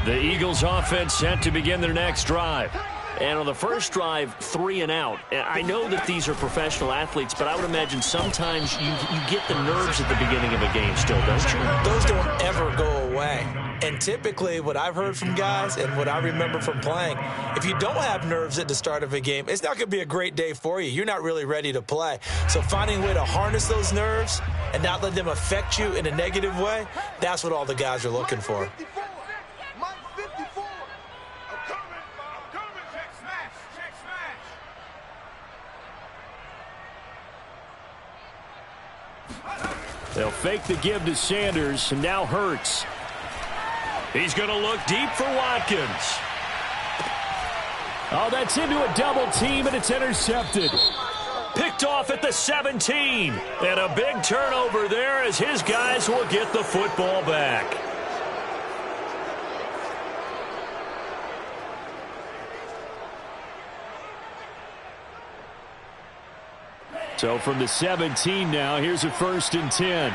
The Eagles offense set to begin their next drive. And on the first drive, 3 and out. I know that these are professional athletes, but I would imagine sometimes you get the nerves at the beginning of a game still, don't you? Those don't ever go away. And typically what I've heard from guys and what I remember from playing, if you don't have nerves at the start of a game, it's not going to be a great day for you. You're not really ready to play. So finding a way to harness those nerves and not let them affect you in a negative way, that's what all the guys are looking for. They'll fake the give to Sanders, and now Hurts. He's going to look deep for Watkins. Oh, that's into a double team, and it's intercepted. Picked off at the 17. And a big turnover there as his guys will get the football back. So from the 17 now, here's a 1st and 10.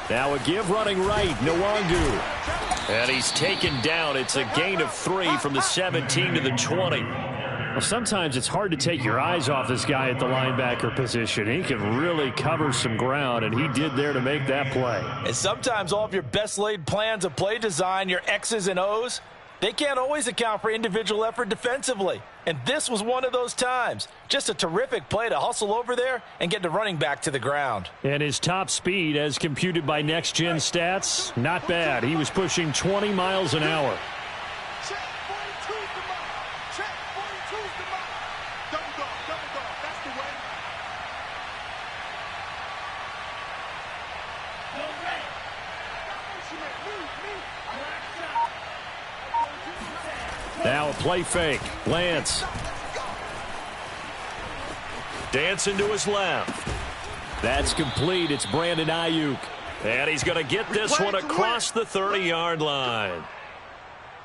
Now a give running right, Nwangu. And he's taken down. It's a gain of 3 from the 17 to the 20. Well, sometimes it's hard to take your eyes off this guy at the linebacker position. He can really cover some ground, and he did there to make that play. And sometimes all of your best laid plans of play design, your X's and O's, they can't always account for individual effort defensively. And this was one of those times. Just a terrific play to hustle over there and get the running back to the ground. And his top speed, as computed by Next Gen Stats, not bad. He was pushing 20 miles an hour. Now a play fake. Lance. Dancing to his left. That's complete. It's Brandon Ayuk. And he's going to get this one across the 30-yard line.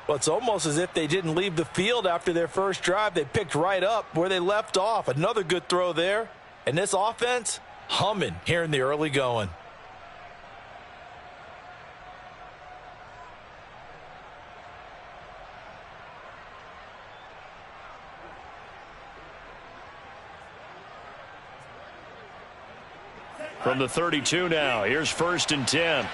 Well, it's almost as if they didn't leave the field after their first drive. They picked right up where they left off. Another good throw there. And this offense, humming here in the early going. From the 32 now, here's 1st and 10.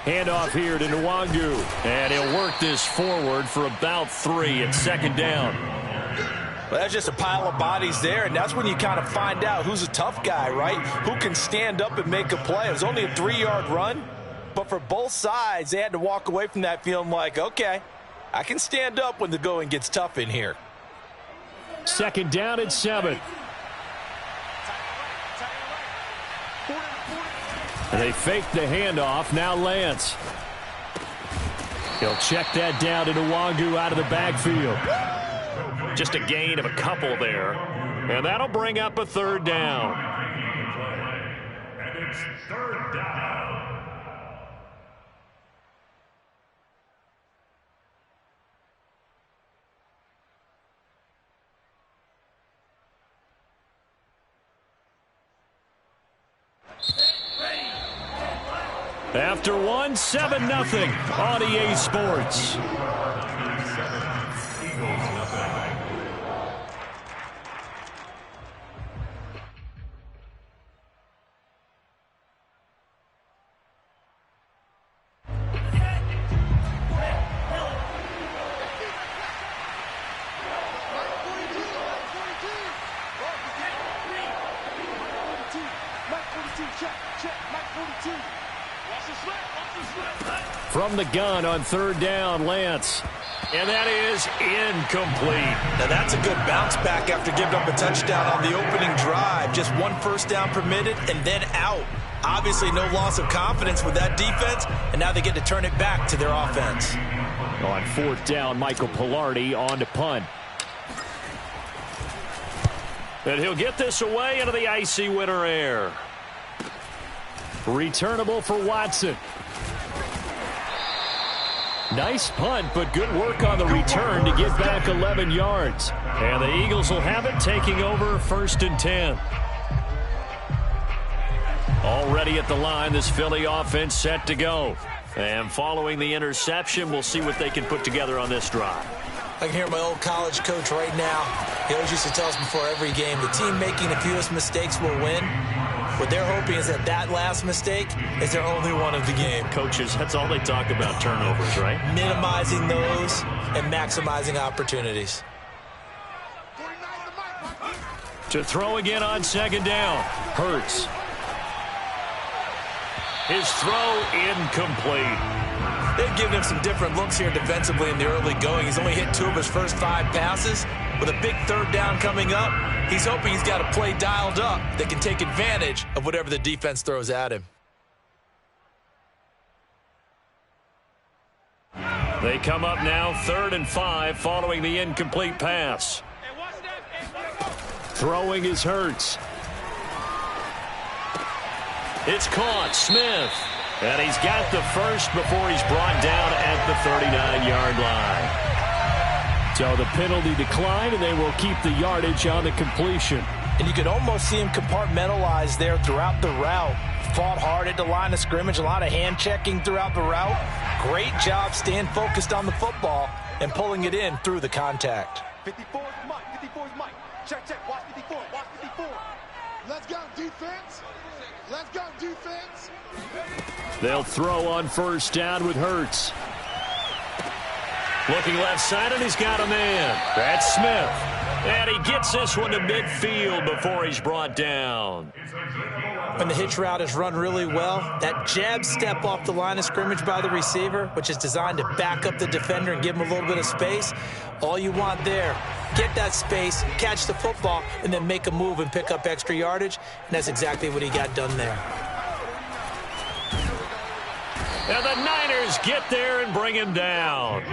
Handoff here to Nwangu. And he'll work this forward for about 3 at 2nd down. Well, that's just a pile of bodies there, and that's when you kind of find out who's a tough guy, right? Who can stand up and make a play. It was only a 3-yard run, but for both sides, they had to walk away from that feeling like, okay, I can stand up when the going gets tough in here. 2nd down and 7. They fake the handoff. Now Lance. He'll check that down to Nwangu out of the backfield. Just a gain of a couple there. And that'll bring up a 3rd down. And it's 3rd down. After 1, 7-0 on EA Sports. From the gun on 3rd down, Lance. And that is incomplete. Now that's a good bounce back after giving up a touchdown on the opening drive. Just 1 first down permitted and then out. Obviously no loss of confidence with that defense, and now they get to turn it back to their offense. On 4th down, Michael Pilardi on to punt. And he'll get this away into the icy winter air. Returnable for Watson. Nice punt, but good work on the return to get back 11 yards. And the Eagles will have it, taking over 1st and 10. Already at the line, this Philly offense set to go. And following the interception, we'll see what they can put together on this drive. I can hear my old college coach right now. He always used to tell us before every game, the team making the fewest mistakes will win. What they're hoping is that last mistake is their only one of the game. Coaches, that's all they talk about, turnovers, right? Minimizing those and maximizing opportunities. To throw again on 2nd down. Hurts. His throw incomplete. They've given him some different looks here defensively in the early going. He's only hit 2 of his first 5 passes. With a big 3rd down coming up, he's hoping he's got a play dialed up that can take advantage of whatever the defense throws at him. They come up now 3rd and 5 following the incomplete pass. Throwing is Hurts. It's caught. Smith. And he's got the first before he's brought down at the 39-yard line. So the penalty declined, and they will keep the yardage on the completion. And you could almost see him compartmentalize there throughout the route. Fought hard at the line of scrimmage, a lot of hand checking throughout the route. Great job staying focused on the football and pulling it in through the contact. 54 is Mike. 54 is Mike. Check, check. Watch 54. Watch 54. Let's go, defense. Let's go, defense. They'll throw on 1st down with Hurts. Looking left side, and he's got a man. That's Smith. And he gets this one to midfield before he's brought down. When the hitch route is run really well, that jab step off the line of scrimmage by the receiver, which is designed to back up the defender and give him a little bit of space, all you want there, get that space, catch the football, and then make a move and pick up extra yardage, and that's exactly what he got done there. And the Niners get there and bring him down.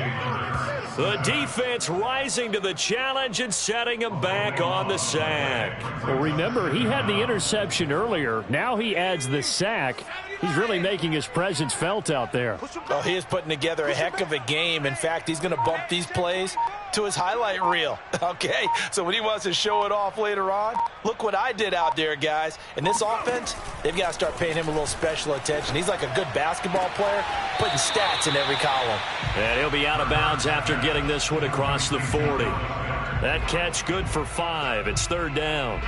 The defense rising to the challenge and setting him back on the sack. Well, remember, he had the interception earlier. Now he adds the sack. He's really making his presence felt out there. Oh, he is putting together a heck of a game. In fact, he's going to bump these plays to his highlight reel. Okay, so when he wants to show it off later on, look what I did out there, guys. And this offense, they've got to start paying him a little special attention. He's like a good basketball player, putting stats in every column. And he'll be out of bounds after getting this one across the 40. That catch good for 5. It's 3rd down.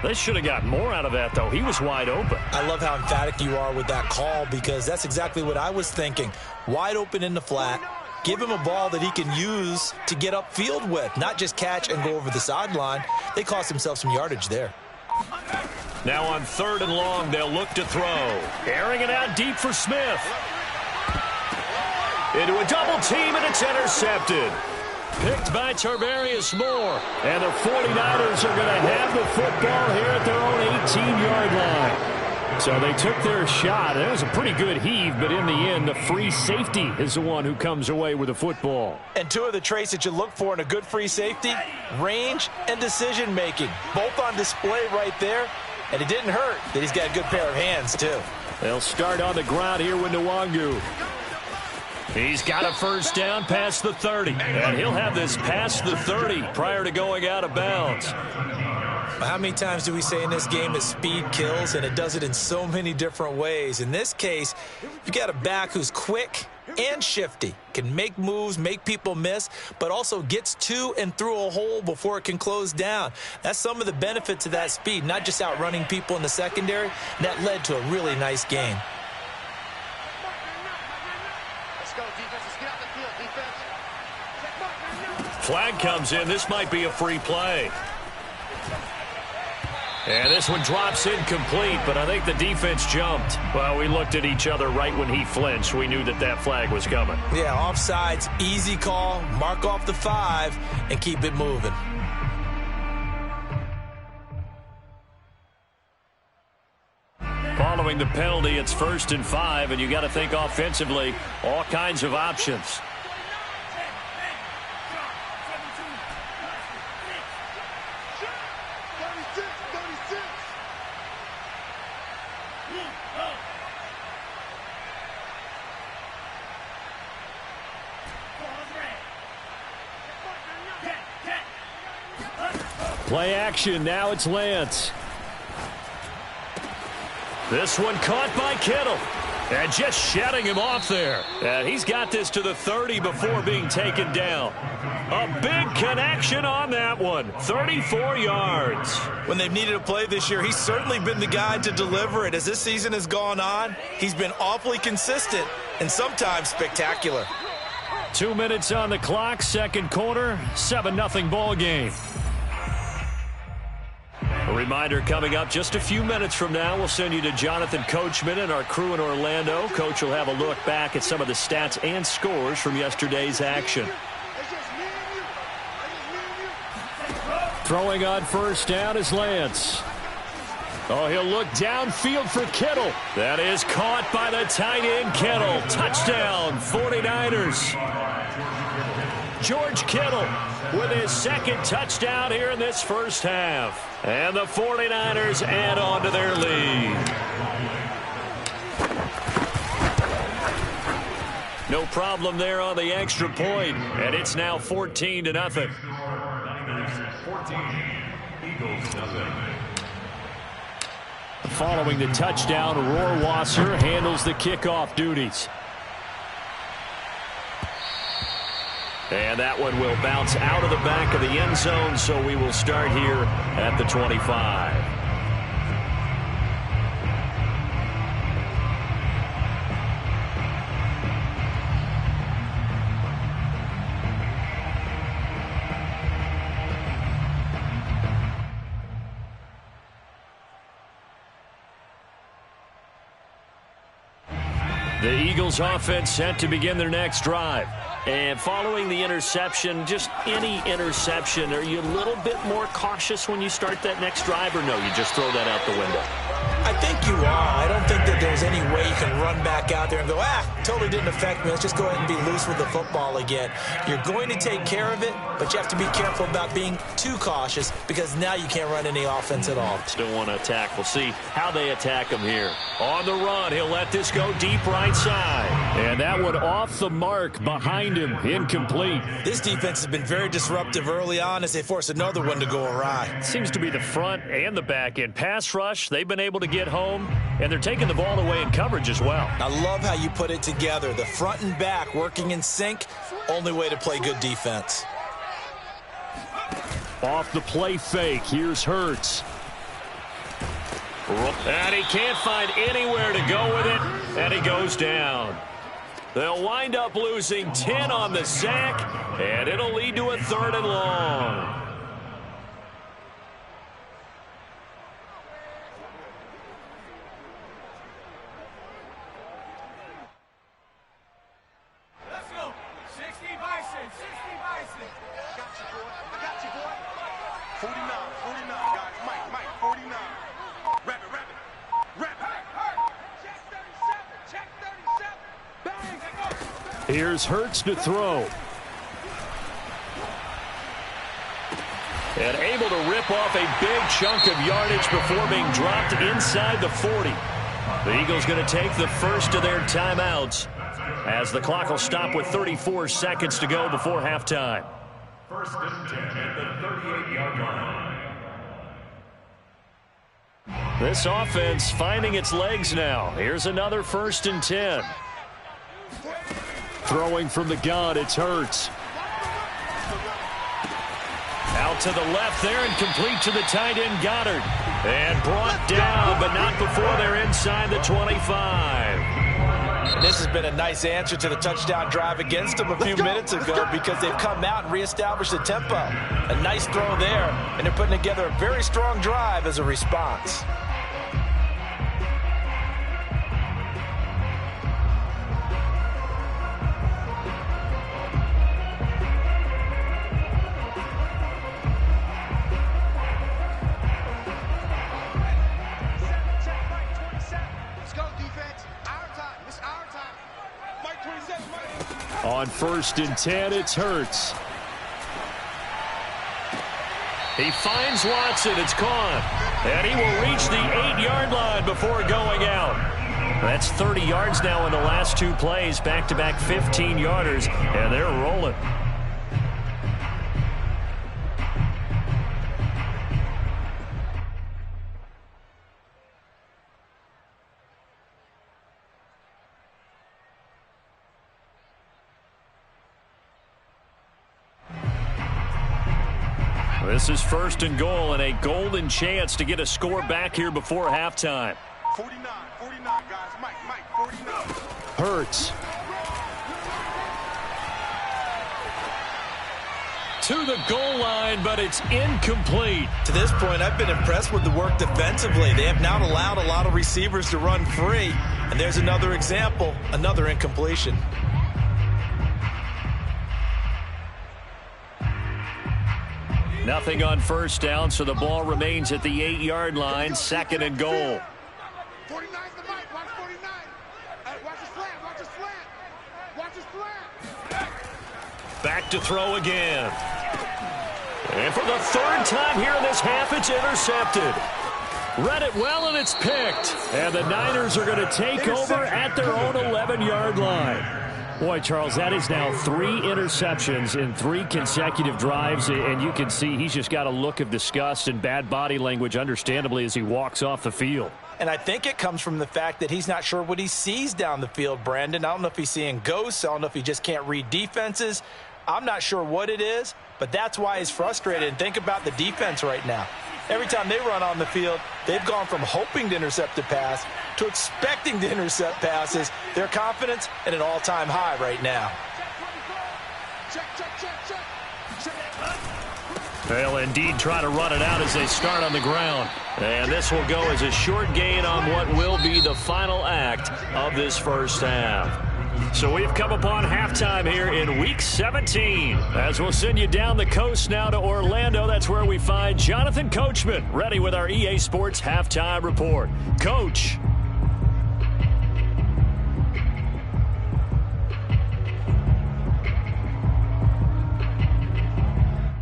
They should have gotten more out of that, though. He was wide open. I love how emphatic you are with that call, because that's exactly what I was thinking. Wide open in the flat. Give him a ball that he can use to get upfield with, not just catch and go over the sideline. They cost themselves some yardage there. Now on 3rd and long, they'll look to throw. Airing it out deep for Smith. Into a double team, and it's intercepted. Picked by Tarvarius Moore. And the 49ers are going to have the football here at their own 18-yard line. So they took their shot. It was a pretty good heave, but in the end, the free safety is the one who comes away with the football. And 2 of the traits that you look for in a good free safety, range and decision-making. Both on display right there. And it didn't hurt that he's got a good pair of hands, too. They'll start on the ground here with Nwangu. He's got a 1st down past the 30. And he'll have this past the 30 prior to going out of bounds. How many times do we say in this game that speed kills, and it does it in so many different ways? In this case, you got a back who's quick and shifty, can make moves, make people miss, but also gets to and through a hole before it can close down. That's some of the benefits of that speed, not just outrunning people in the secondary. That led to a really nice game. Let's go, defense. Let's get out the field, defense. Flag comes in. This might be a free play. And this one drops incomplete, but I think the defense jumped. Well, we looked at each other right when he flinched. We knew that that flag was coming. Yeah, offsides, easy call, mark off the 5, and keep it moving. Following the penalty, it's 1st and 5, and you got to think offensively, all kinds of options. Play action. Now it's Lance. This one caught by Kittle. And just shutting him off there. And he's got this to the 30 before being taken down. A big connection on that one. 34 yards. When they've needed a play this year, he's certainly been the guy to deliver it. As this season has gone on, he's been awfully consistent and sometimes spectacular. 2 minutes on the clock, second quarter, 7-0 ball game. A reminder coming up just a few minutes from now, we'll send you to Jonathan Coachman and our crew in Orlando. Coach will have a look back at some of the stats and scores from yesterday's action. Throwing on first down is Lance. Oh, he'll look downfield for Kittle. That is caught by the tight end Kittle. Touchdown, 49ers. George Kittle with his second touchdown here in this first half. And the 49ers add on to their lead. No problem there on the extra point, and it's now 14-0. 14, Eagles nothing. Following the touchdown, Rohrwasser handles the kickoff duties. And that one will bounce out of the back of the end zone, so we will start here at the 25. The Eagles offense set to begin their next drive. And following the interception, just any interception, are you a little bit more cautious when you start that next drive, or no, you just throw that out the window? I think you are. I don't think that there's any way you can run back out there and go, totally didn't affect me. Let's just go ahead and be loose with the football again. You're going to take care of it, but you have to be careful about being too cautious because now you can't run any offense at all. Still want to attack. We'll see how they attack him here. On the run, he'll let this go deep right side. And that one off the mark behind him, incomplete. This defense has been very disruptive early on as they force another one to go awry. Seems to be the front and the back end. Pass rush, they've been able to get home, and they're taking the ball away in coverage as well. I love how you put it together. The front and back working in sync, only way to play good defense. Off the play fake, here's Hurts. And he can't find anywhere to go with it, and he goes down. They'll wind up losing 10 on the sack, and it'll lead to a 3rd and long. Let's go. 60 Bison, 60 Bison. I got you, boy. 49, guys. Mike, 49. Rabbit. Check 37. Bang. Here's Hurts to throw. And able to rip off a big chunk of yardage before being dropped inside the 40. The Eagles going to take the first of their timeouts as the clock will stop with 34 seconds to go before halftime. First and 10 at the 38-yard line. This offense finding its legs now. Here's another 1st and 10. Throwing from the gun, it's Hurts. Out to the left there and complete to the tight end Goddard. And brought down, but not before they're inside the 25. This has been a nice answer to the touchdown drive against them a few minutes ago because they've come out and reestablished the tempo. A nice throw there, and they're putting together a very strong drive as a response. On 1st and 10, it's Hurts. He finds Watson. It's caught. And he will reach the 8-yard line before going out. That's 30 yards now in the last 2 plays. Back-to-back 15-yarders, and they're rolling. This is 1st and goal and a golden chance to get a score back here before halftime. 49, guys. Mike, 49. Hurts. To the goal line, but it's incomplete. To this point, I've been impressed with the work defensively. They have not allowed a lot of receivers to run free. And there's another example, another incompletion. Nothing on 1st down, so the ball remains at the 8-yard line, 2nd and goal. 49's the Mike. Watch 49. Watch his slant. Watch his slant. Watch his slant. Back to throw again. And for the 3rd time here in this half, it's intercepted. Read it well, and it's picked. And the Niners are going to take over at their own 11-yard line. Boy, Charles, that is now 3 interceptions in 3 consecutive drives, and you can see he's just got a look of disgust and bad body language, understandably, as he walks off the field. And I think it comes from the fact that he's not sure what he sees down the field, Brandon. I don't know if he's seeing ghosts. I don't know if he just can't read defenses. I'm not sure what it is, but that's why he's frustrated. And think about the defense right now. Every time they run on the field, they've gone from hoping to intercept a pass to expecting to intercept passes. Their confidence at an all-time high right now. They'll indeed try to run it out as they start on the ground. And this will go as a short gain on what will be the final act of this 1st half. So we've come upon halftime here in Week 17. As we'll send you down the coast now to Orlando, that's where we find Jonathan Coachman, ready with our EA Sports Halftime Report. Coach.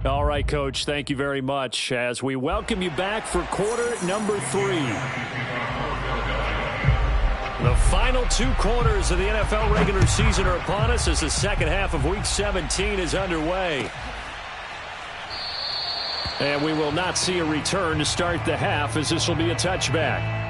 All right, Coach, thank you very much as we welcome you back for quarter number 3. The final 2 quarters of the NFL regular season are upon us as the 2nd half of Week 17 is underway. And we will not see a return to start the half, as this will be a touchback.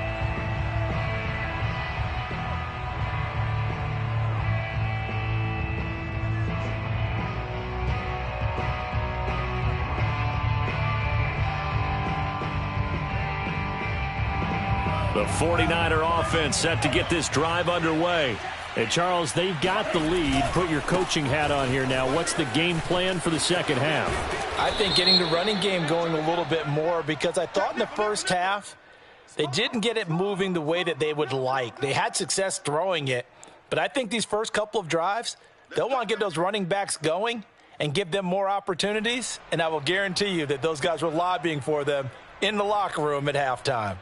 The 49er offense set to get this drive underway. And, Charles, they've got the lead. Put your coaching hat on here now. What's the game plan for the 2nd half? I think getting the running game going a little bit more, because I thought in the 1st half they didn't get it moving the way that they would like. They had success throwing it, but I think these first couple of drives, they'll want to get those running backs going and give them more opportunities, and I will guarantee you that those guys were lobbying for them in the locker room at halftime.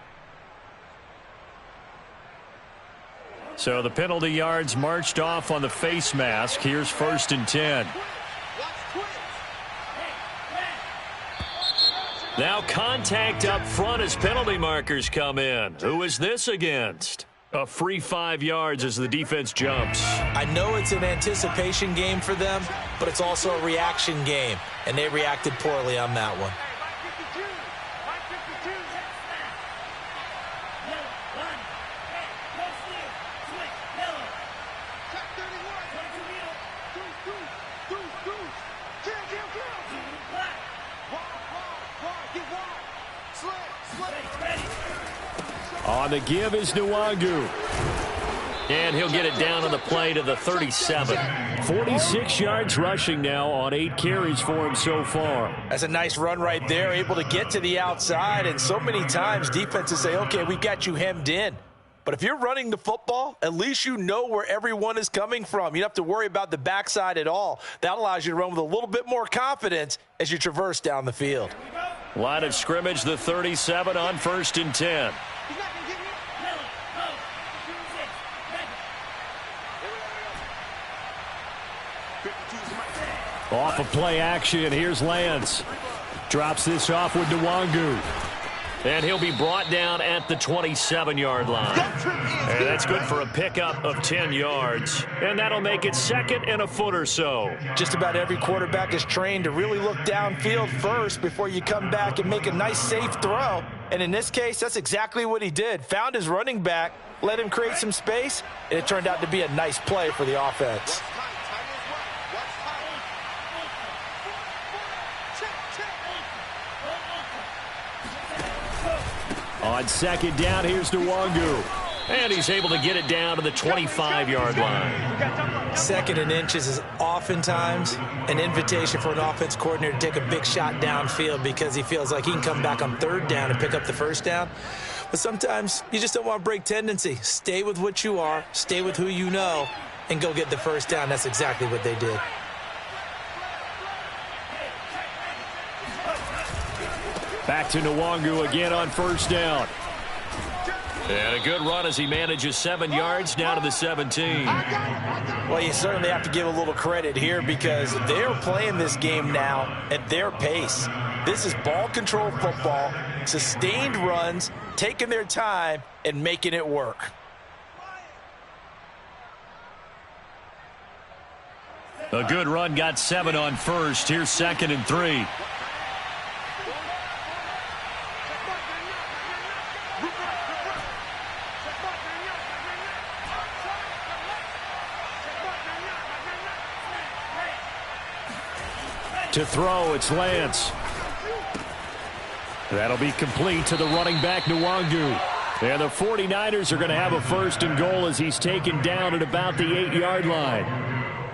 So the penalty yards marched off on the face mask. Here's 1st and 10. Now contact up front as penalty markers come in. Who is this against? A free 5 yards as the defense jumps. I know it's an anticipation game for them, but it's also a reaction game, and they reacted poorly on that one. On the give is Nwangu. And he'll get it down on the play to the 37. 46 yards rushing now on 8 carries for him so far. That's a nice run right there, able to get to the outside. And so many times defenses say, okay, we got you hemmed in. But if you're running the football, at least you know where everyone is coming from. You don't have to worry about the backside at all. That allows you to run with a little bit more confidence as you traverse down the field. Line of scrimmage, the 37 on 1st and 10. Off of play action, here's Lance. Drops this off with Nwangu. And he'll be brought down at the 27-yard line. And that's good for a pickup of 10 yards. And that'll make it 2nd and a foot or so. Just about every quarterback is trained to really look downfield first before you come back and make a nice, safe throw. And in this case, that's exactly what he did. Found his running back, let him create some space, and it turned out to be a nice play for the offense. On second down, here's Nwangu. And he's able to get it down to the 25-yard line. Second and inches is oftentimes an invitation for an offense coordinator to take a big shot downfield because he feels like he can come back on third down and pick up the first down. But sometimes you just don't want to break tendency. Stay with what you are, stay with who you know, and go get the first down. That's exactly what they did. Back to Nwangu again on first down. And a good run as he manages 7 yards down to the 17. Well, you certainly have to give a little credit here because they're playing this game now at their pace. This is ball control football, sustained runs, taking their time and making it work. A good run got 7 on first. Here's 2nd and 3. To throw, it's Lance. That'll be complete to the running back, Nwangu. And the 49ers are going to have a 1st and goal as he's taken down at about the 8-yard line.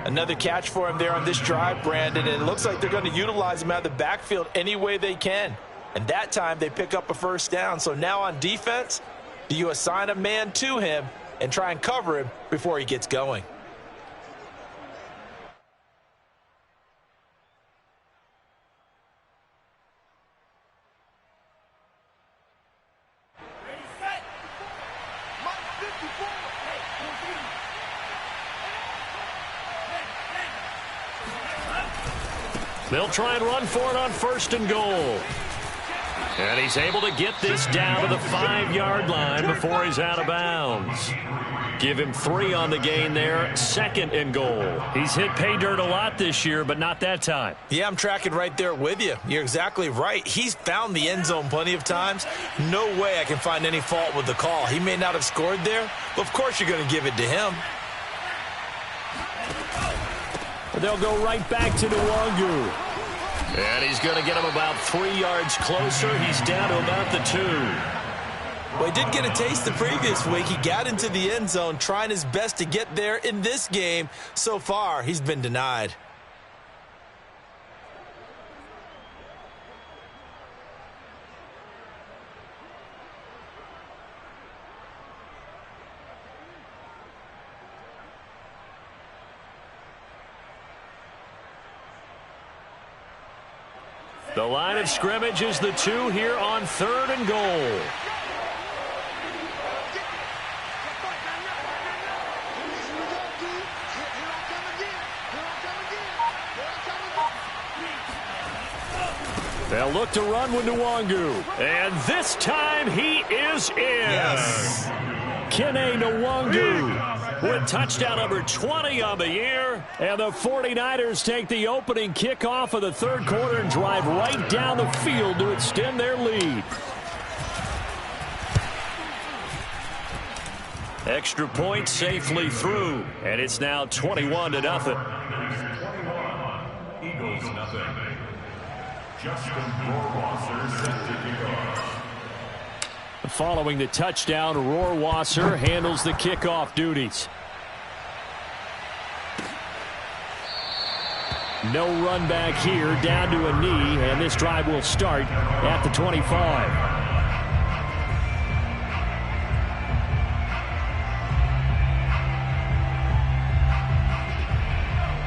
Another catch for him there on this drive, Brandon, and it looks like they're going to utilize him out of the backfield any way they can. And that time they pick up a first down. So now on defense, do you assign a man to him and try and cover him before he gets going? They'll try and run for it on 1st and goal. And he's able to get this down to the 5-yard line before he's out of bounds. Give him 3 on the gain there, 2nd and goal. He's hit pay dirt a lot this year, but not that time. Yeah, I'm tracking right there with you. You're exactly right. He's found the end zone plenty of times. No way I can find any fault with the call. He may not have scored there, but of course you're going to give it to him. They'll go right back to Nwangu. And he's going to get him about 3 yards closer. He's down to about the 2. Well, he did get a taste the previous week. He got into the end zone trying his best to get there in this game. So far, he's been denied. The line of scrimmage is the 2 here on 3rd and goal. They'll look to run with Nwangu. And this time he is in. Yes. Kene Nwangu with touchdown number 20 on the year. And the 49ers take the opening kickoff of the 3rd quarter and drive right down the field to extend their lead. Extra point safely through. And it's now 21-0. Eagles nothing. Justin Rohrwasser set to kick off. Following the touchdown, Rohrwasser handles the kickoff duties. No run back here, down to a knee, and this drive will start at the 25.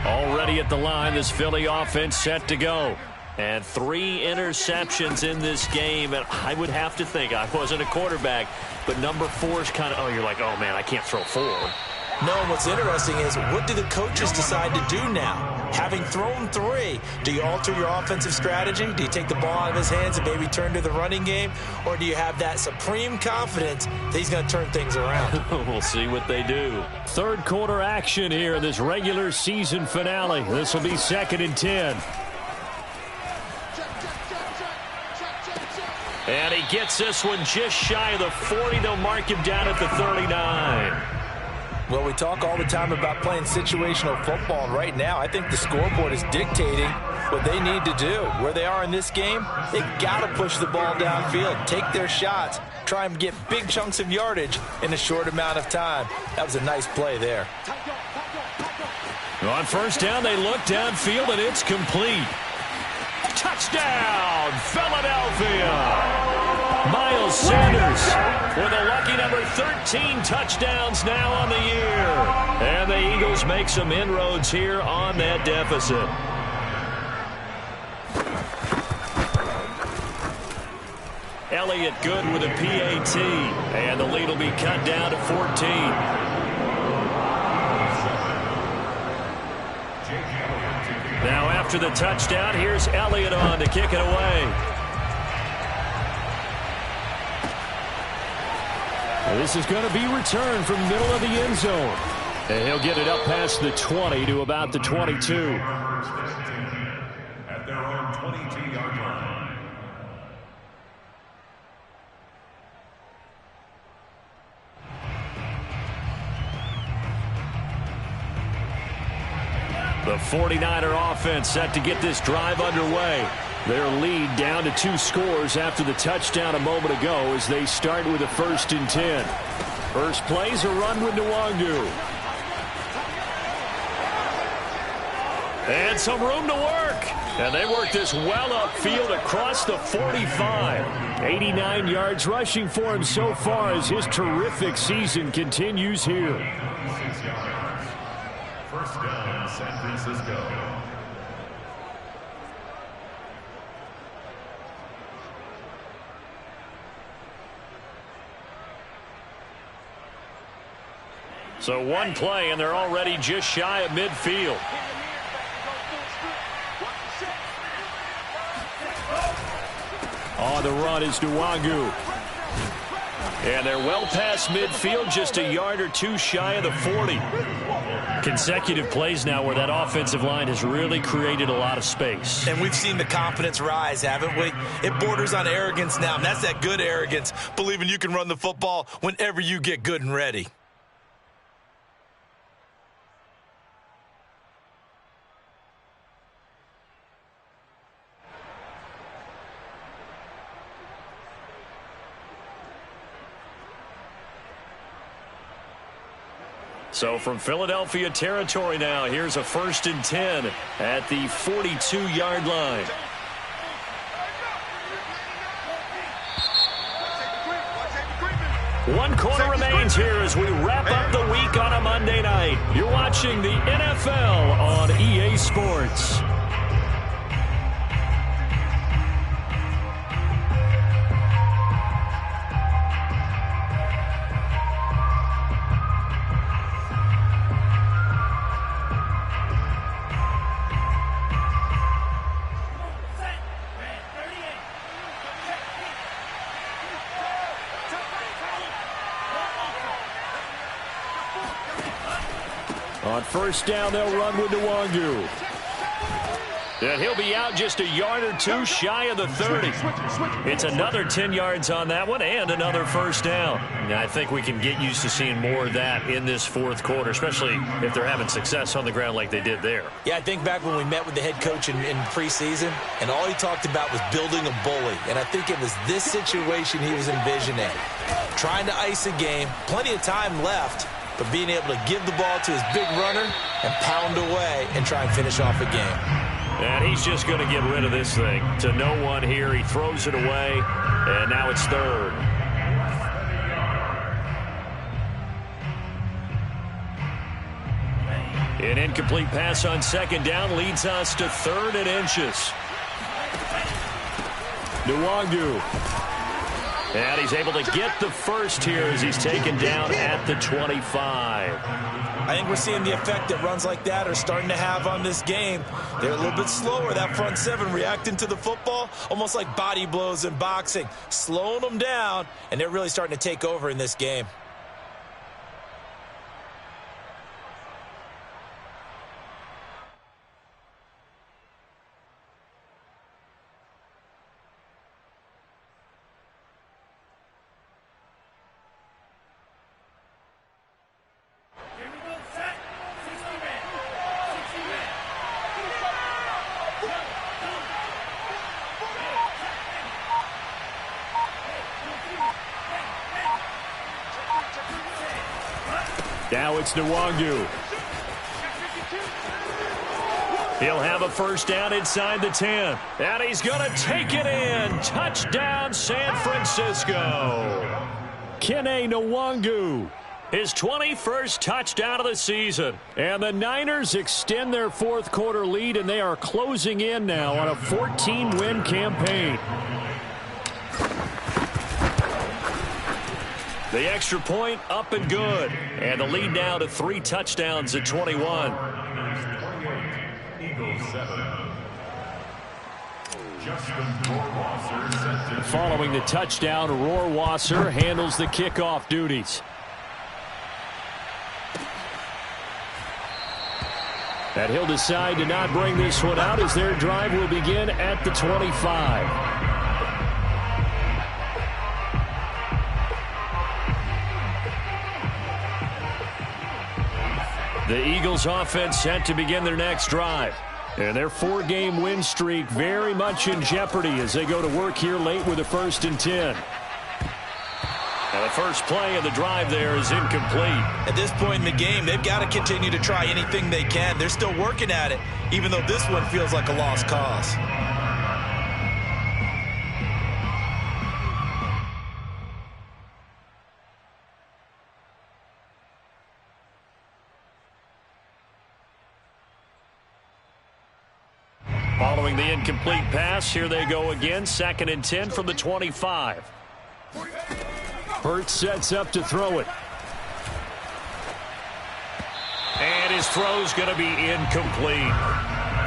Already at the line, this Philly offense set to go. And 3 interceptions in this game, and I would have to think, I wasn't a quarterback, but number 4 is kind of, oh, you're like, oh, man, I can't throw 4. No, and what's interesting is, what do the coaches decide to do now? Having thrown 3, do you alter your offensive strategy? Do you take the ball out of his hands and maybe turn to the running game? Or do you have that supreme confidence that he's going to turn things around? We'll see what they do. 3rd quarter action here in this regular season finale. This will be 2nd and 10. And he gets this one just shy of the 40. They'll mark him down at the 39. Well, we talk all the time about playing situational football, and right now I think the scoreboard is dictating what they need to do. Where they are in this game, they've got to push the ball downfield, take their shots, try and get big chunks of yardage in a short amount of time. That was a nice play there. On first down, they look downfield, and it's complete. Touchdown, Philadelphia! Miles Sanders with a lucky number 13 touchdowns now on the year. And the Eagles make some inroads here on that deficit. Elliott good with a PAT. And the lead will be cut down to 14. Now after the touchdown, here's Elliott on to kick it away. This is going to be returned from middle of the end zone. And he'll get it up past the 20 to about the 22. At their own 22-yard line. The 49er offense set to get this drive underway. Their lead down to 2 scores after the touchdown a moment ago as they start with a 1st and 10. First play's a run with Nwangu. And some room to work. And they work this well upfield across the 45. 89 yards rushing for him so far as his terrific season continues here. 6 yards. First down, San Francisco. So one play, and they're already just shy of midfield. On the run is Nwangu. And they're well past midfield, just a yard or 2 shy of the 40. Consecutive plays now where that offensive line has really created a lot of space. And we've seen the confidence rise, haven't we? It borders on arrogance now, and that's that good arrogance, believing you can run the football whenever you get good and ready. So from Philadelphia territory now, here's a 1st and 10 at the 42-yard line. One quarter remains here as we wrap up the week on a Monday night. You're watching the NFL on EA Sports. On first down, they'll run with Nwangu. And he'll be out just a yard or 2 shy of the 30. It's another 10 yards on that one and another first down. Now, I think we can get used to seeing more of that in this 4th quarter, especially if they're having success on the ground like they did there. Yeah, I think back when we met with the head coach in preseason, and all he talked about was building a bully. And I think it was this situation he was envisioning. Trying to ice a game, plenty of time left, but being able to give the ball to his big runner and pound away and try and finish off a game. And he's just going to get rid of this thing. To no one here. He throws it away, and now it's 3rd. An incomplete pass on 2nd down leads us to 3rd and inches. Nwangu. And he's able to get the first here as he's taken down at the 25. I think we're seeing the effect that runs like that are starting to have on this game. They're a little bit slower, that front 7 reacting to the football, almost like body blows in boxing, slowing them down, and they're really starting to take over in this game. Now it's Nwangu. He'll have a first down inside the 10. And he's going to take it in. Touchdown, San Francisco. Kene Nwangu. His 21st touchdown of the season. And the Niners extend their fourth quarter lead, and they are closing in now on a 14-win campaign. The extra point up and good. And the lead now to 3 touchdowns at 21. Following the touchdown, Rohrwasser handles the kickoff duties. And he'll decide to not bring this one out as their drive will begin at the 25. The Eagles offense set to begin their next drive. And their 4-game win streak very much in jeopardy as they go to work here late with a 1st and 10. And the first play of the drive there is incomplete. At this point in the game, they've got to continue to try anything they can. They're still working at it, even though this one feels like a lost cause. Following the incomplete pass, here they go again. 2nd and 10 from the 25. Hurts sets up to throw it. And his throw's going to be incomplete.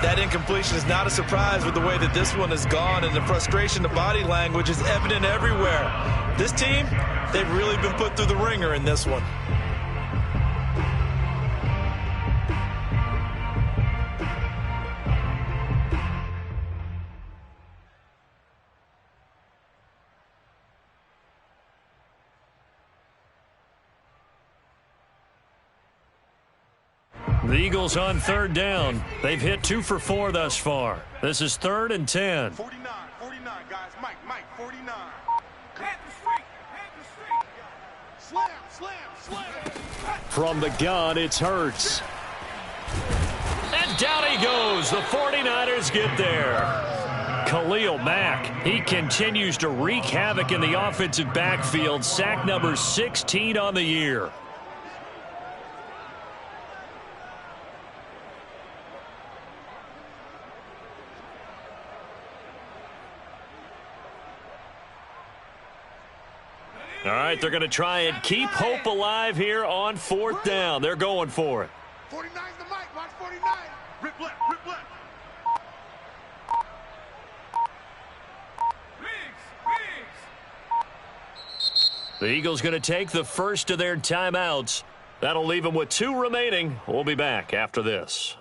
That incompletion is not a surprise with the way that this one has gone, and the frustration, the body language is evident everywhere. This team, they've really been put through the ringer in this one. The Eagles on 3rd down. They've hit 2 for 4 thus far. This is 3rd and 10. 49, guys. Mike, 49. Head the street. Slam. From the gun, it's Hurts. And down he goes. The 49ers get there. Khalil Mack, he continues to wreak havoc in the offensive backfield. Sack number 16 on the year. All right, they're going to try and keep hope alive here on 4th down. They're going for it. 49's the mic. Watch 49. Rip left. The Eagles going to take the first of their timeouts. That'll leave them with 2 remaining. We'll be back after this.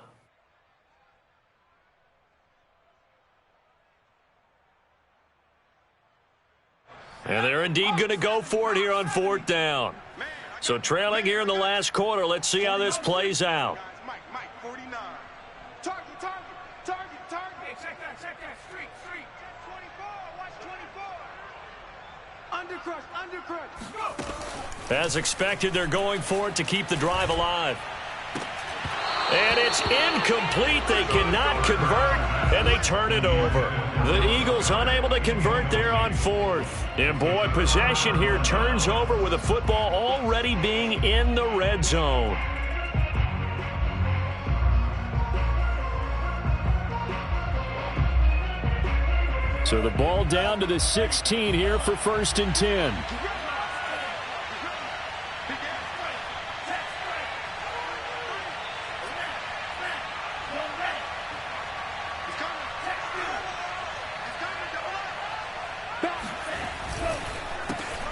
And they're indeed going to go for it here on 4th down. So trailing here in the last quarter. Let's see how this plays out. Mike, 49. Target. Hey, check that. Street. 24. Watch 24. Undercrush. Go. As expected, they're going for it to keep the drive alive. And it's incomplete. They cannot convert, and they turn it over. The Eagles unable to convert there on 4th. And boy, possession here turns over with the football already being in the red zone. So the ball down to the 16 here for 1st and 10.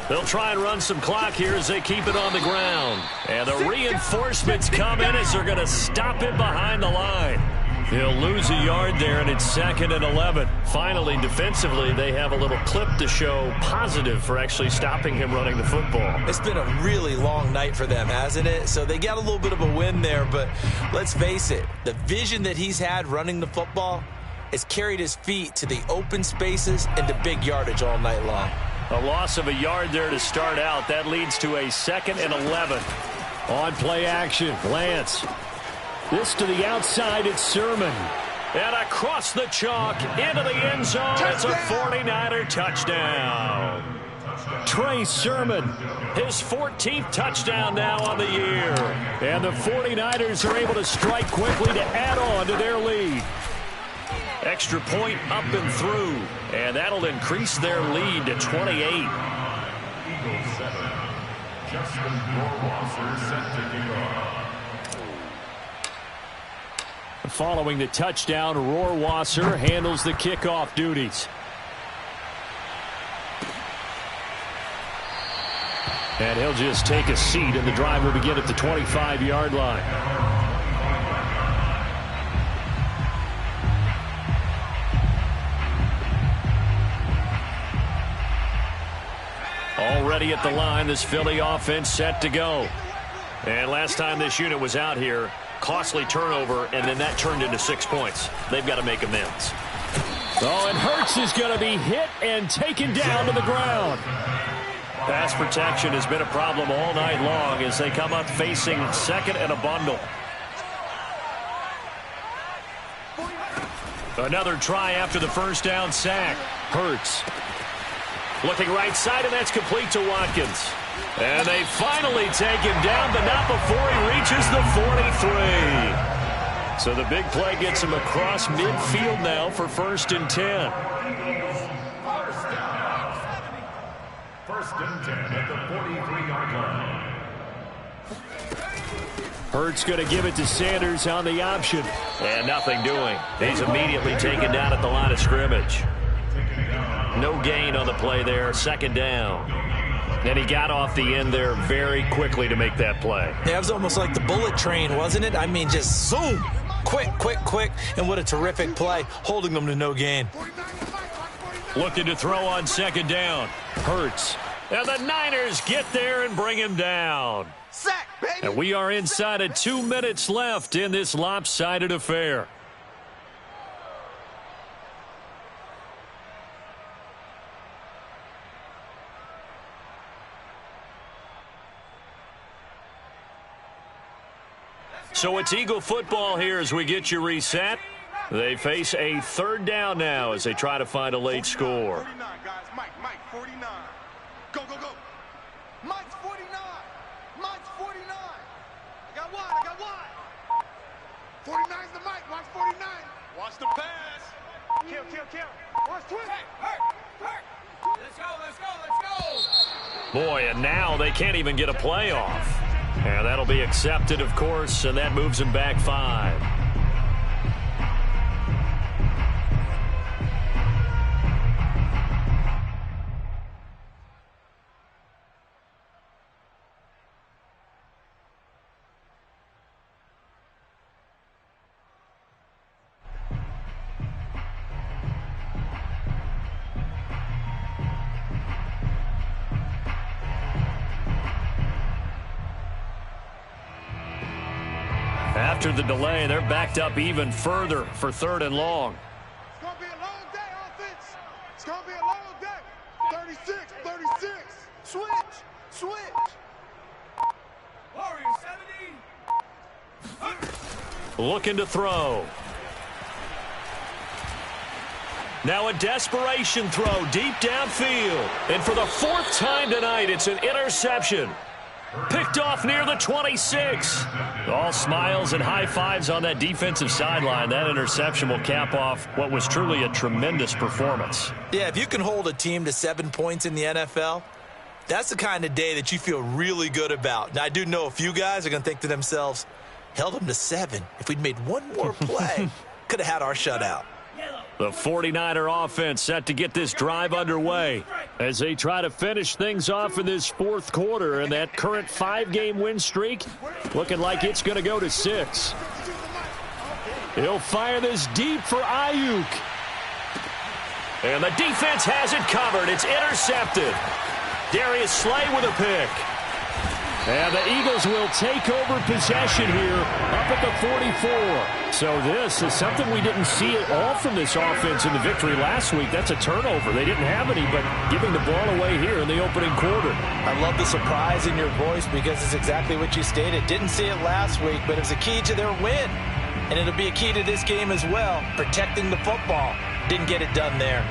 They'll try and run some clock here as they keep it on the ground. And the reinforcements come in as they're going to stop him behind the line. He'll lose a yard there, and it's 2nd and 11. Finally, defensively, they have a little clip to show positive for actually stopping him running the football. It's been a really long night for them, hasn't it? So they got a little bit of a win there, but let's face it, the vision that he's had running the football has carried his feet to the open spaces and to big yardage all night long. A loss of a yard there to start out. That leads to a 2nd and 11. On play action, Lance. This to the outside, it's Sermon. And across the chalk, into the end zone, it's a 49er touchdown. Trey Sermon, his 14th touchdown now on the year. And the 49ers are able to strike quickly to add on to their lead. Extra point up and through, and that'll increase their lead to 28. Eagles 7. Justin Rohrwasser set to kick off. Following the touchdown, Rohrwasser handles the kickoff duties. And he'll just take a seat, and the drive will begin at the 25-yard line. Already at the line, this Philly offense set to go. And last time this unit was out here, costly turnover, and then that turned into 6 points. They've got to make amends. Oh, and Hurts is going to be hit and taken down to the ground. Pass protection has been a problem all night long as they come up facing second and a bundle. Another try after the first down sack. Hurts. Looking right side, and that's complete to Watkins. And they finally take him down, but not before he reaches the 43. So the big play gets him across midfield now for 1st and 10. First and 10 at the 43-yard line. Hurts going to give it to Sanders on the option. And nothing doing. He's immediately taken down at the line of scrimmage. No gain on the play there. 2nd down. And he got off the end there very quickly to make that play. Yeah, it was almost like the bullet train, wasn't it? I mean, just zoom. Quick, quick, quick. And what a terrific play, holding them to no gain. Looking to throw on 2nd down. Hurts. And the Niners get there and bring him down. Sack, baby. And we are inside of 2 minutes left in this lopsided affair. So it's Eagle football here as we get you reset. They face a 3rd down now as they try to find a late score. 49, guys. Mike, 49. Go, go, go. Mike's 49. Mike's 49. I got wide. 49's the Mike. Mike's 49. Watch the pass. Kill. Watch twist. Hey, hurt. Let's go. Boy, and now they can't even get a play off. And that'll be accepted, of course, and that moves him back 5. After the delay, they're backed up even further for 3rd and long. It's going to be a long day, offense. It's going to be a long day. 36. Switch. Warriors 70. Looking to throw. Now a desperation throw deep downfield. And for the 4th time tonight, it's an interception. Picked off near the 26. All smiles and high fives on that defensive sideline. That interception will cap off what was truly a tremendous performance. Yeah, if you can hold a team to 7 points in the NFL, that's the kind of day that you feel really good about. Now, I do know a few guys are going to think to themselves, held them to 7. If we'd made one more play, could have had our shutout. The 49er offense set to get this drive underway as they try to finish things off in this 4th quarter, and that current 5-game win streak looking like it's going to go to 6. He'll fire this deep for Ayuk. And the defense has it covered. It's intercepted. Darius Slay with a pick. And the Eagles will take over possession here up at the 44. So this is something we didn't see at all from this offense in the victory last week. That's a turnover. They didn't have any, but giving the ball away here in the opening quarter. I love the surprise in your voice because it's exactly what you stated. Didn't see it last week, but it's a key to their win. And it'll be a key to this game as well, protecting the football. Didn't get it done there.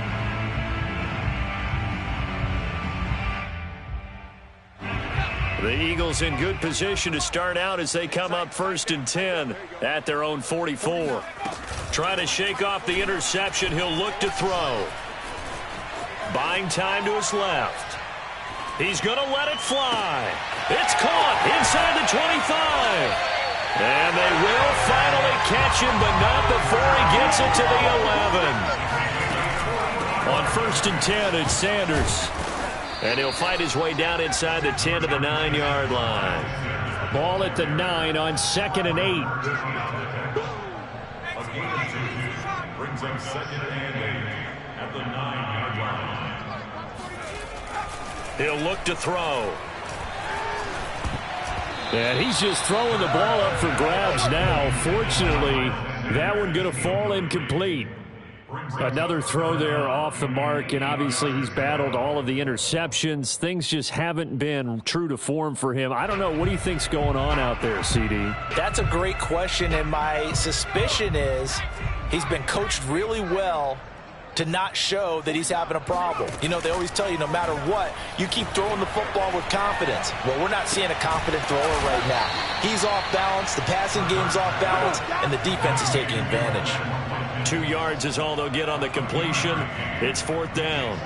The Eagles in good position to start out as they come up 1st and 10 at their own 44. Trying to shake off the interception. He'll look to throw. Buying time to his left. He's going to let it fly. It's caught inside the 25. And they will finally catch him, but not before he gets it to the 11. On 1st and 10, it's Sanders. And he'll fight his way down inside the 10 to the 9-yard line. Ball at the 9 on 2nd and 8. A gain of 2 brings them 2nd and 8 at the 9-yard line. He'll look to throw. And he's just throwing the ball up for grabs now. Fortunately, that one going to fall incomplete. Another throw there off the mark, and obviously he's battled all of the interceptions. Things just haven't been true to form for him. I don't know. What do you think's going on out there, CD? That's a great question, and my suspicion is he's been coached really well to not show that he's having a problem. You know, they always tell you no matter what, you keep throwing the football with confidence. Well, we're not seeing a confident thrower right now. He's off balance, the passing game's off balance, and the defense is taking advantage. 2 yards is all they'll get on the completion. It's 4th down.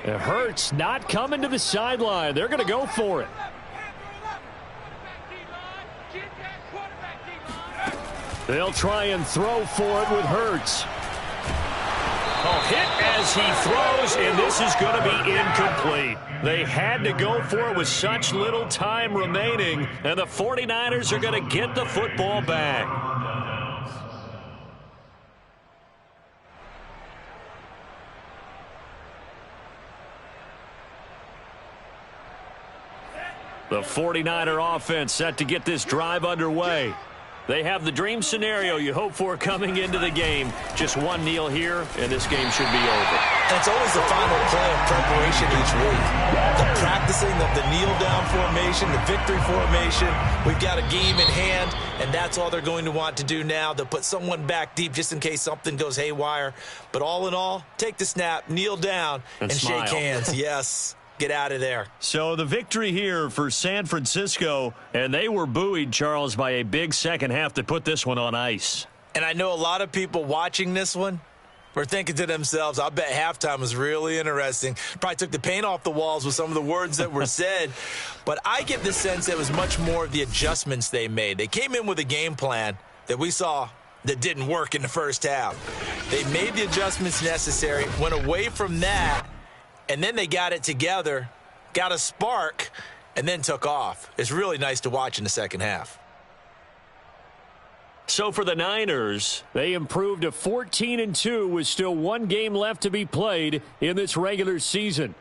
It hurts not coming to the sideline. They're going to go for it. They'll try and throw for it with Hurts. Oh, hit as he throws, and this is going to be incomplete. They had to go for it with such little time remaining, and the 49ers are going to get the football back. The 49er offense set to get this drive underway. They have the dream scenario you hope for coming into the game. Just one kneel here, and this game should be over. And it's always the final play of preparation each week. The practicing of the kneel-down formation, the victory formation. We've got a game in hand, and that's all they're going to want to do now. They'll put someone back deep just in case something goes haywire. But all in all, take the snap, kneel down, and smile. shake hands. Yes. Get out of there. So the victory here for San Francisco, and they were buoyed, Charles, by a big second half to put this one on ice. And I know a lot of people watching this one were thinking to themselves, I bet halftime was really interesting. Probably took the paint off the walls with some of the words that were said. But I get the sense it was much more of the adjustments they made. They came in with a game plan that we saw that didn't work in the first half. They made the adjustments necessary, went away from that, and then they got it together, got a spark, and then took off. It's really nice to watch in the second half. So for the Niners, they improved to 14-2 with still one game left to be played in this regular season.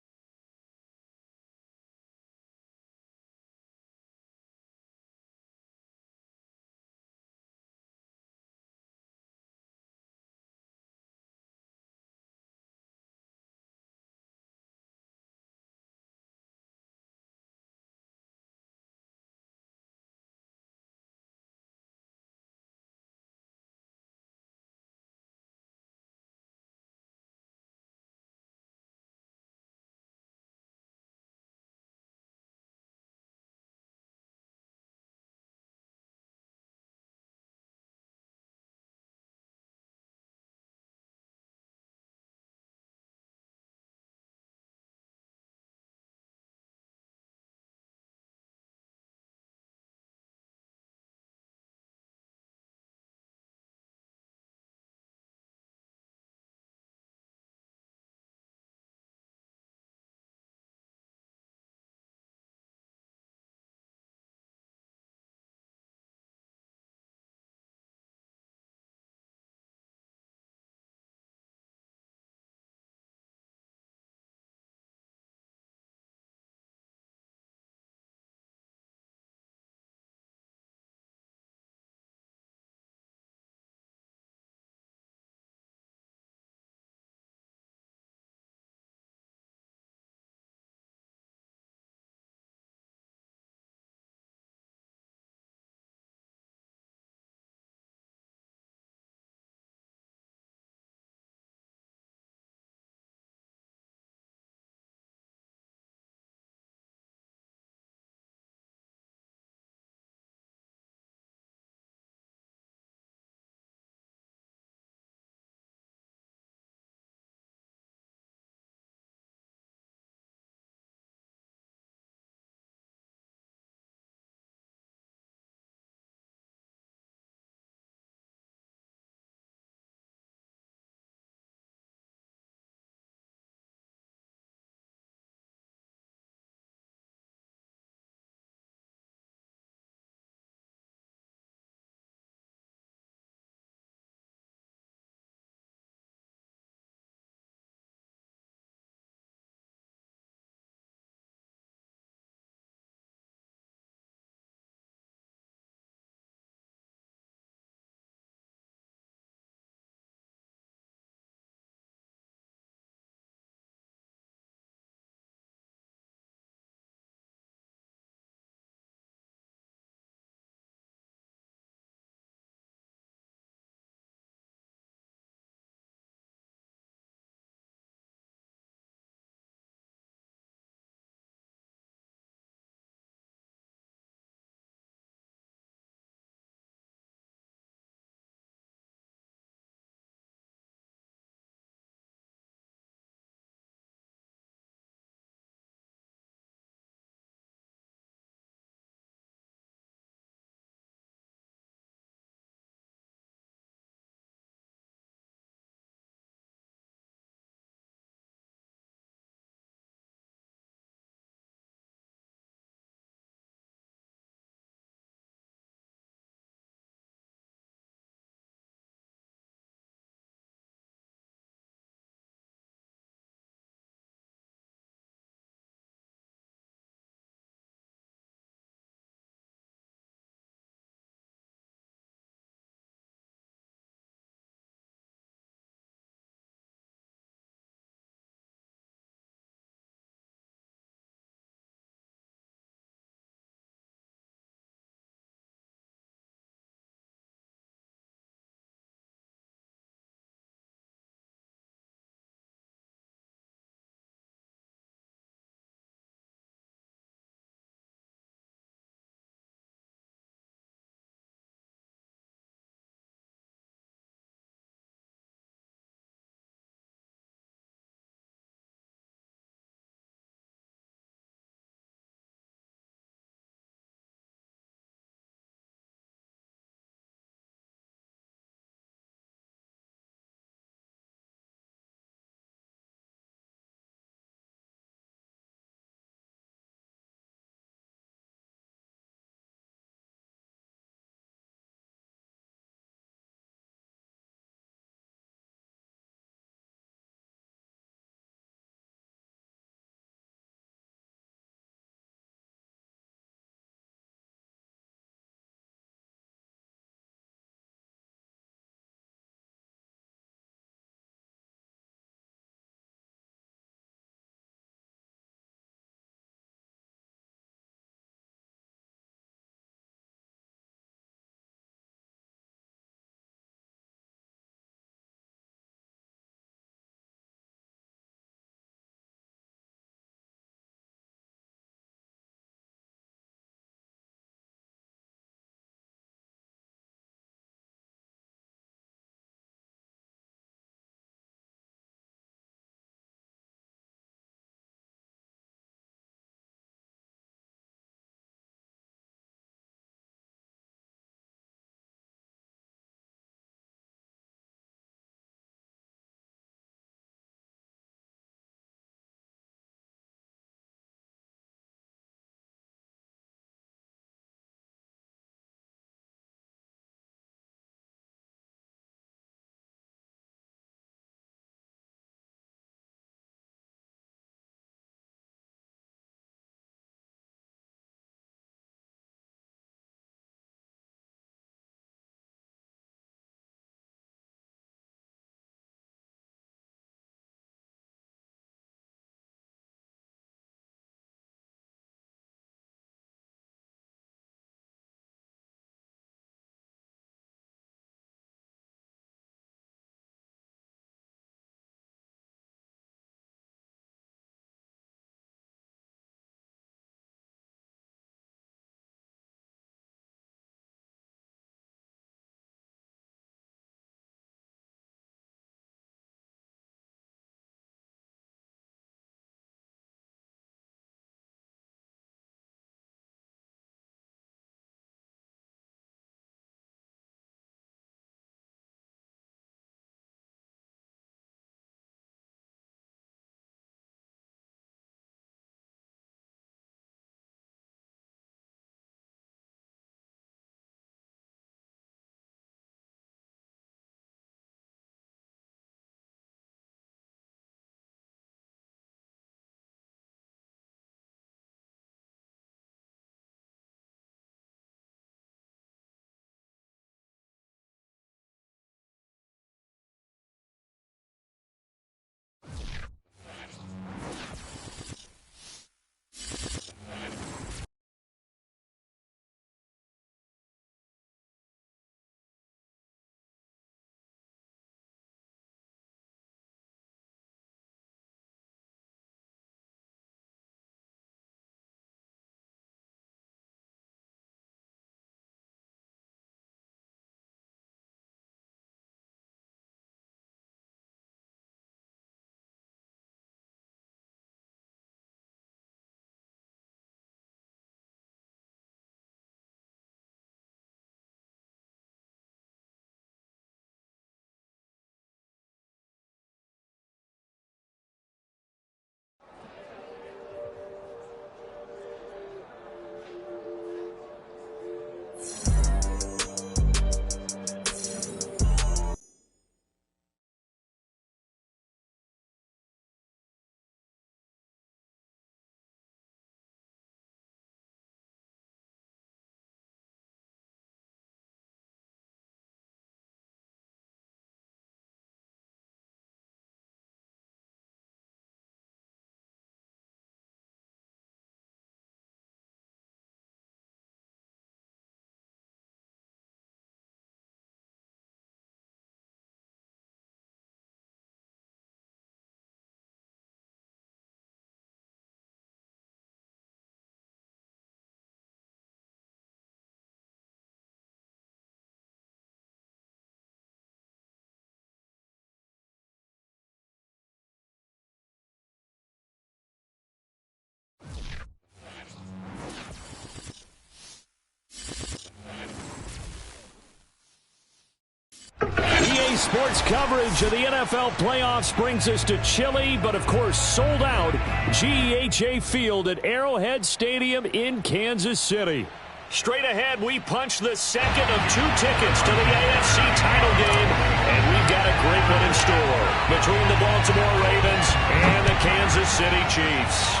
Sports coverage of the NFL playoffs brings us to chilly, but of course sold out GEHA Field at Arrowhead Stadium in Kansas City. Straight ahead, we punch the second of 2 tickets to the AFC title game, and we've got a great one in store between the Baltimore Ravens and the Kansas City Chiefs.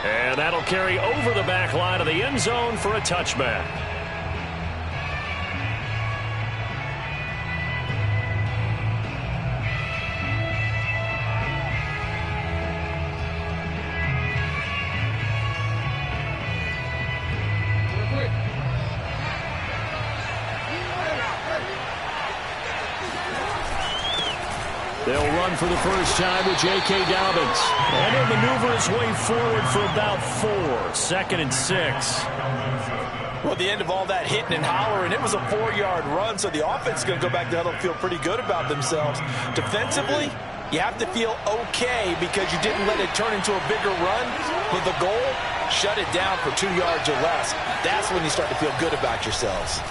And that'll carry over the back line of the end zone for a touchback. They'll run for the first time with J.K. Dobbins. And he'll maneuver his way forward for about 4. 2nd and 6. Well, at the end of all that hitting and hollering, it was a 4-yard run, so the offense is going to go back to huddle and feel pretty good about themselves. Defensively, you have to feel okay because you didn't let it turn into a bigger run. With the goal, shut it down for 2 yards or less. That's when you start to feel good about yourselves.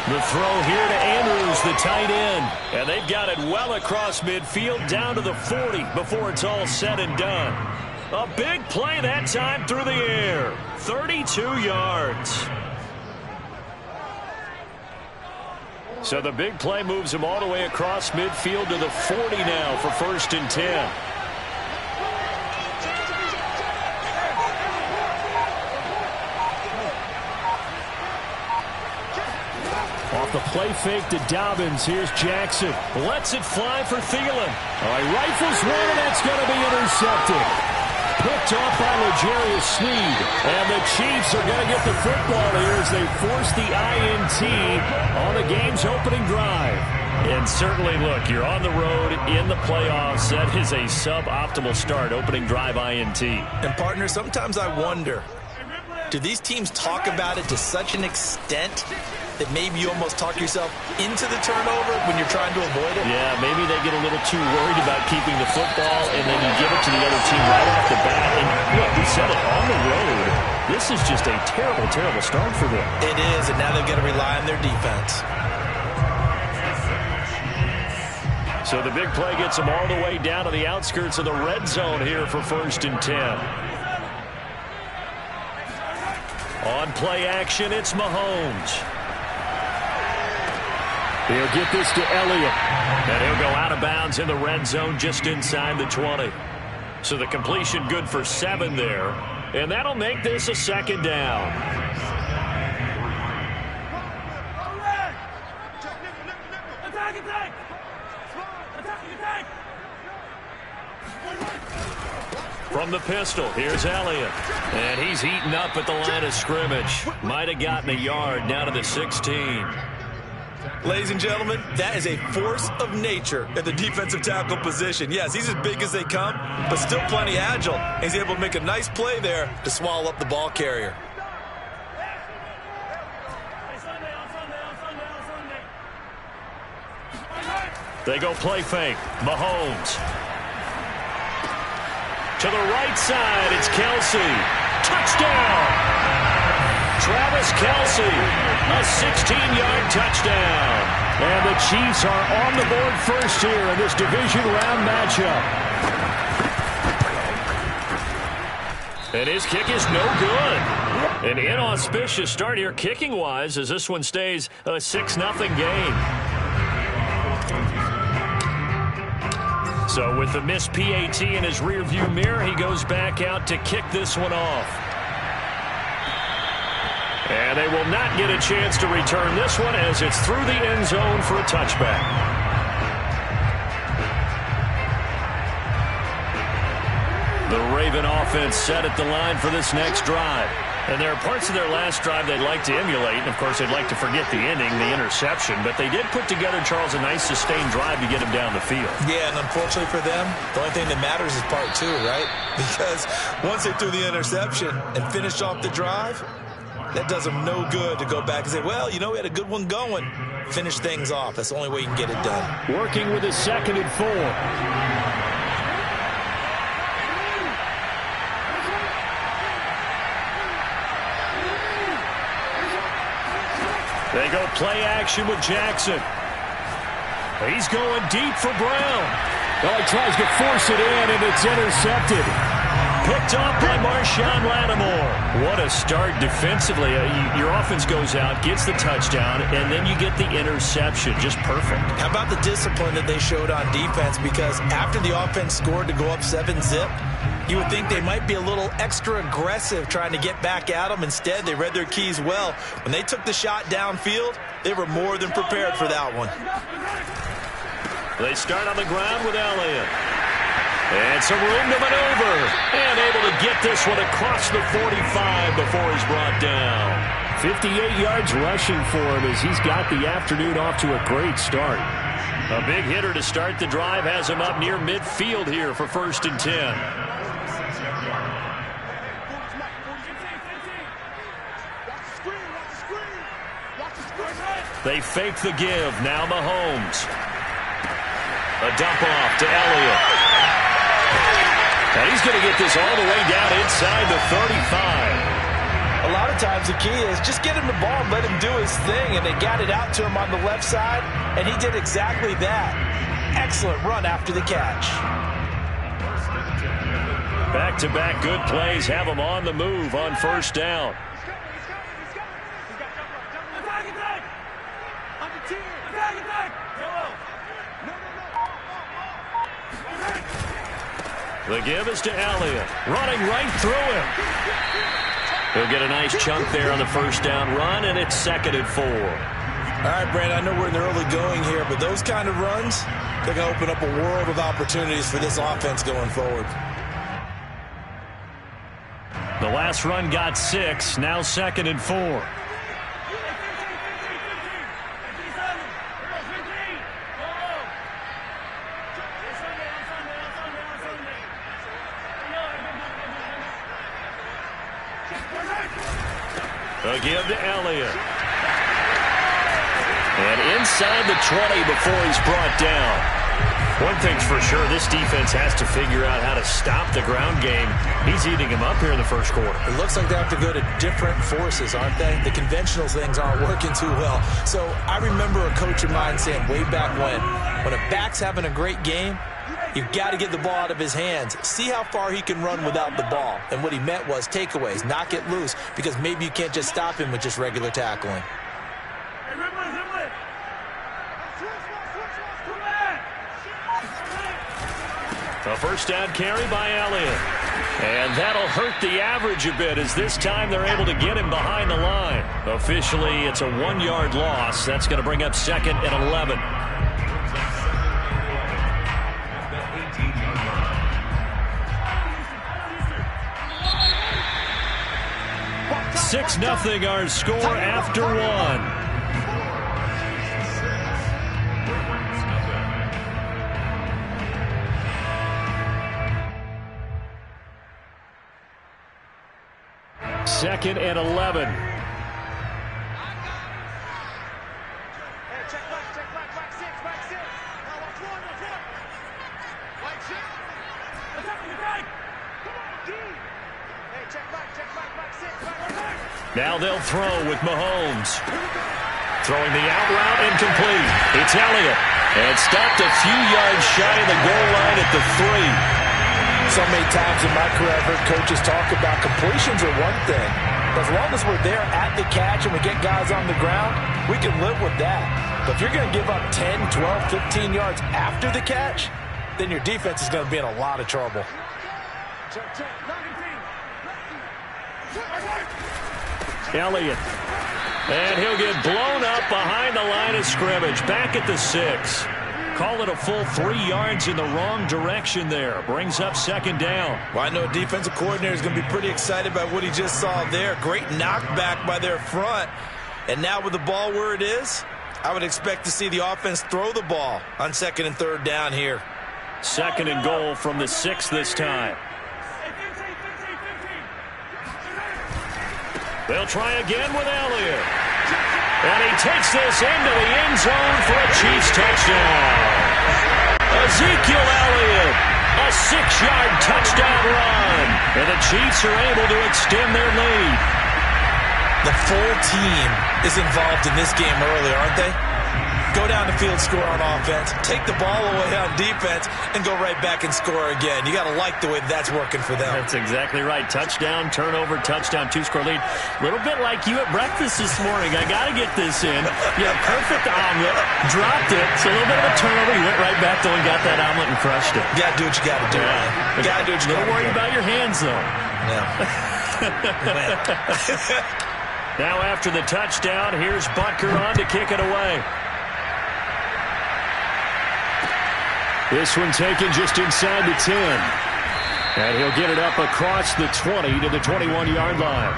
The throw here to Andrews, the tight end. And they've got it well across midfield down to the 40 before it's all said and done. A big play that time through the air. 32 yards. So the big play moves him all the way across midfield to the 40 now for 1st and 10. Off the play fake to Dobbins. Here's Jackson. Lets it fly for Thielen. All right, rifles one, and that's going to be intercepted. Picked off by L'Jarius Sneed. And the Chiefs are going to get the football here as they force the INT on the game's opening drive. And certainly, look, you're on the road in the playoffs. That is a suboptimal start, opening drive INT. And, partner, sometimes I wonder, do these teams talk about it to such an extent that maybe you almost talk yourself into the turnover when you're trying to avoid it? Yeah, maybe they get a little too worried about keeping the football, and then you give it to the other team right off the bat. And look, we said it, on the road, this is just a terrible, terrible start for them. It is, and now they've got to rely on their defense. So the big play gets them all the way down to the outskirts of the red zone here for 1st and 10. On play action, it's Mahomes. He'll get this to Elliott. And he'll go out of bounds in the red zone just inside the 20. So the completion good for 7 there. And that'll make this a 2nd down. From the pistol, here's Elliott. And he's eaten up at the line of scrimmage. Might have gotten a yard down to the 16. Ladies and gentlemen, that is a force of nature at the defensive tackle position. Yes, he's as big as they come, but still plenty agile. He's able to make a nice play there to swallow up the ball carrier. They go play fake. Mahomes. To the right side, it's Kelsey. Touchdown! Travis Kelsey, a 16-yard touchdown. And the Chiefs are on the board first here in this division round matchup. And his kick is no good. An inauspicious start here kicking-wise as this one stays a 6-0 game. So with the missed PAT in his rearview mirror, he goes back out to kick this one off. And they will not get a chance to return this one as it's through the end zone for a touchback. The Raven offense set at the line for this next drive. And there are parts of their last drive they'd like to emulate. And, of course, they'd like to forget the ending, the interception. But they did put together, Charles, a nice sustained drive to get him down the field. Yeah, and unfortunately for them, the only thing that matters is part 2, right? Because once they threw the interception and finished off the drive, that does them no good to go back and say, well, you know, we had a good one going. Finish things off. That's the only way you can get it done. Working with a 2nd and 4. They go play action with Jackson. He's going deep for Brown. Well, he tries to force it in, and it's intercepted. Picked off by Marshawn Lattimore. What a start defensively. Your offense goes out, gets the touchdown, and then you get the interception. Just perfect. How about the discipline that they showed on defense? Because after the offense scored to go up 7-zip, you would think they might be a little extra aggressive trying to get back at them. Instead, they read their keys well. When they took the shot downfield, they were more than prepared for that one. They start on the ground with Elliott. And some room to maneuver. And able to get this one across the 45 before he's brought down. 58 yards rushing for him as he's got the afternoon off to a great start. A big hitter to start the drive has him up near midfield here for 1st and 10. They fake the give. Now Mahomes. A dump off to Elliott. And he's going to get this all the way down inside the 35. A lot of times the key is just get him the ball and let him do his thing, and they got it out to him on the left side, and he did exactly that. Excellent run after the catch. Back-to-back good plays have him on the move on 1st down. The give is to Elliott. Running right through him. He'll get a nice chunk there on the 1st down run, and it's 2nd and 4. All right, Brandon, I know we're in the early going here, but those kind of runs, they're going to open up a world of opportunities for this offense going forward. The last run got 6, now 2nd and 4. A give to Elliott. And inside the 20 before he's brought down. One thing's for sure, this defense has to figure out how to stop the ground game. He's eating him up here in the 1st quarter. It looks like they have to go to different forces, aren't they? The conventional things aren't working too well. So I remember a coach of mine saying way back when a back's having a great game, you've got to get the ball out of his hands. See how far he can run without the ball. And what he meant was takeaways, knock it loose, because maybe you can't just stop him with just regular tackling. A 1st down carry by Elliott. And that'll hurt the average a bit as this time they're able to get him behind the line. Officially, it's a 1-yard loss. That's going to bring up 2nd and 11. 6-0 our score after 1. Second and 11. Hey, check back, back 6. Now watch one. Right six. Attack. Come on, D. Hey, check back 6. Now they'll throw with Mahomes. Throwing the out route incomplete. It's Elliott. And stopped a few yards shy of the goal line at the 3. So many times in my career I've heard coaches talk about completions are one thing. But as long as we're there at the catch and we get guys on the ground, we can live with that. But if you're going to give up 10, 12, 15 yards after the catch, then your defense is going to be in a lot of trouble. Elliott. And he'll get blown up behind the line of scrimmage. Back at the 6. Call it a full 3 yards in the wrong direction there. Brings up 2nd down. Well, I know a defensive coordinator is going to be pretty excited by what he just saw there. Great knockback by their front. And now with the ball where it is, I would expect to see the offense throw the ball on 2nd and 3rd down here. 2nd and goal from the 6 this time. They'll try again with Elliott. And he takes this into the end zone for a Chiefs touchdown. Ezekiel Elliott, a 6-yard touchdown run. And the Chiefs are able to extend their lead. The full team is involved in this game early, aren't they? Go down the field, score on offense, take the ball away on defense, and go right back and score again. You got to like the way that's working for them. That's exactly right. Touchdown, turnover, touchdown, 2-score lead. A little bit like you at breakfast this morning. I got to get this in. You had a perfect omelet, dropped it. So a little bit of a turnover. You went right back though and got that omelet and crushed it. You got to do what you got to do. Yeah. You got to do what you got to do. Don't worry about your hands, though. Yeah. Now after the touchdown, here's Butker on to kick it away. This one taken just inside the 10. And he'll get it up across the 20 to the 21-yard line.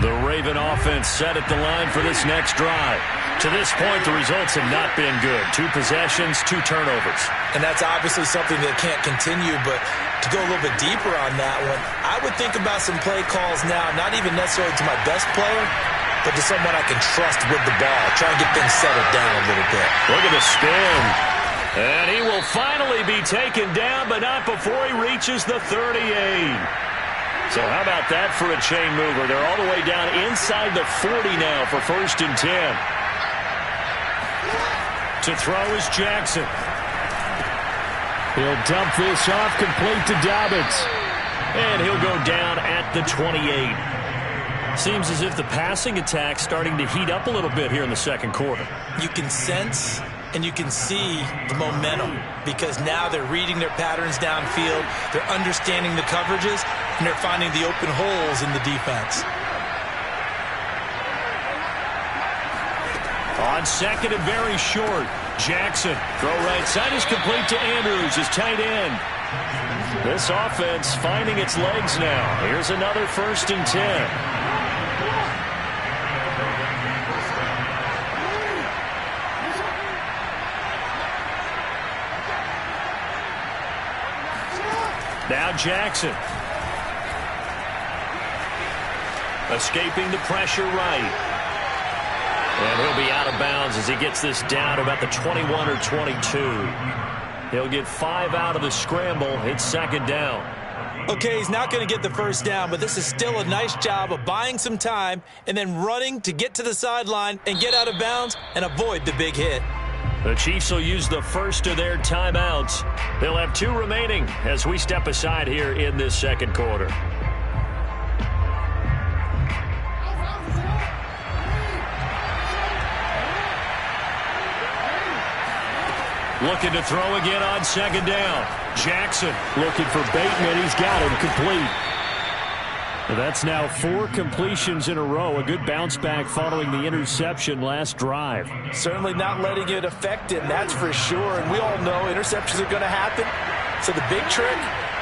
The Raven offense set at the line for this next drive. To this point, the results have not been good. 2 possessions, 2 turnovers. And that's obviously something that can't continue, but to go a little bit deeper on that one, I would think about some play calls now, not even necessarily to my best player, but to someone I can trust with the ball. Try and get things settled down a little bit. Look at the spin. And he will finally be taken down, but not before he reaches the 38. So how about that for a chain mover? They're all the way down inside the 40 now for 1st and 10. To throw is Jackson. He'll dump this off complete to Dobbins. And he'll go down at the 28. Seems as if the passing attack's starting to heat up a little bit here in the second quarter. You can sense and you can see the momentum because now they're reading their patterns downfield, they're understanding the coverages, and they're finding the open holes in the defense. On second and very short, Jackson. Throw right side is complete to Andrews, his tight end. This offense finding its legs now. Here's another 1st and 10. Now Jackson. Escaping the pressure right. And he'll be out of bounds as he gets this down to about the 21 or 22. He'll get 5 out of the scramble. It's 2nd down. Okay, he's not going to get the 1st down, but this is still a nice job of buying some time and then running to get to the sideline and get out of bounds and avoid the big hit. The Chiefs will use the first of their timeouts. They'll have 2 remaining as we step aside here in this second quarter. Looking to throw again on 2nd down. Jackson looking for Bateman. He's got him complete. That's now 4 completions in a row. A good bounce back following the interception last drive. Certainly not letting it affect him, that's for sure. And we all know interceptions are going to happen. So the big trick,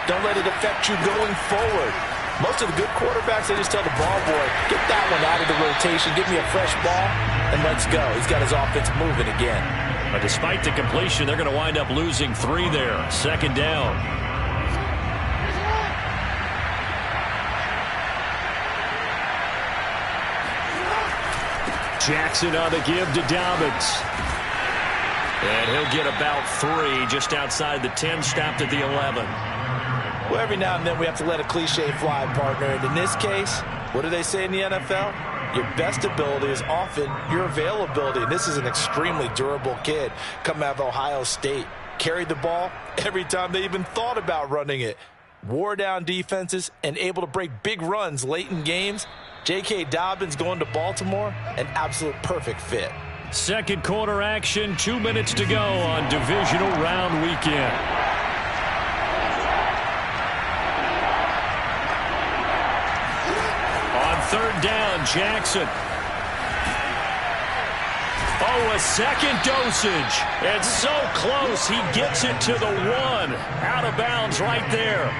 don't let it affect you going forward. Most of the good quarterbacks, they just tell the ball boy, get that one out of the rotation, give me a fresh ball, and let's go. He's got his offense moving again. But despite the completion, they're going to wind up losing 3 there. 2nd down. Jackson on the give to Dobbins. And he'll get about 3 just outside the 10, stopped at the 11. Well, every now and then we have to let a cliche fly, partner. And in this case, what do they say in the NFL? Your best ability is often your availability. And this is an extremely durable kid coming out of Ohio State. Carried the ball every time they even thought about running it. Wore down defenses and able to break big runs late in games. J.K. Dobbins going to Baltimore, an absolute perfect fit. Second quarter action, 2 minutes to go on divisional round weekend. On 3rd down, Jackson. Oh, a second dosage. It's so close. He gets it to the 1. Out of bounds right there.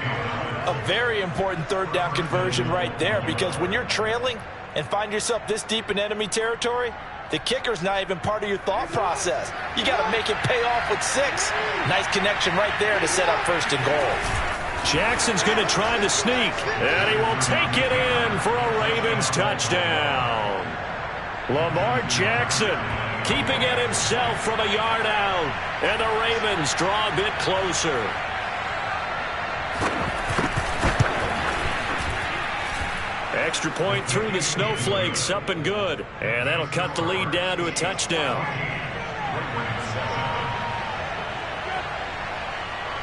A very important 3rd down conversion right there, because when you're trailing and find yourself this deep in enemy territory, the kicker's not even part of your thought process. You got to make it pay off with 6. Nice connection right there to set up 1st and goal. Jackson's going to try the sneak, and he will take it in for a Ravens touchdown. Lamar Jackson keeping it himself from a yard out. And the Ravens draw a bit closer. Extra point through the snowflakes, up and good. And that'll cut the lead down to a touchdown.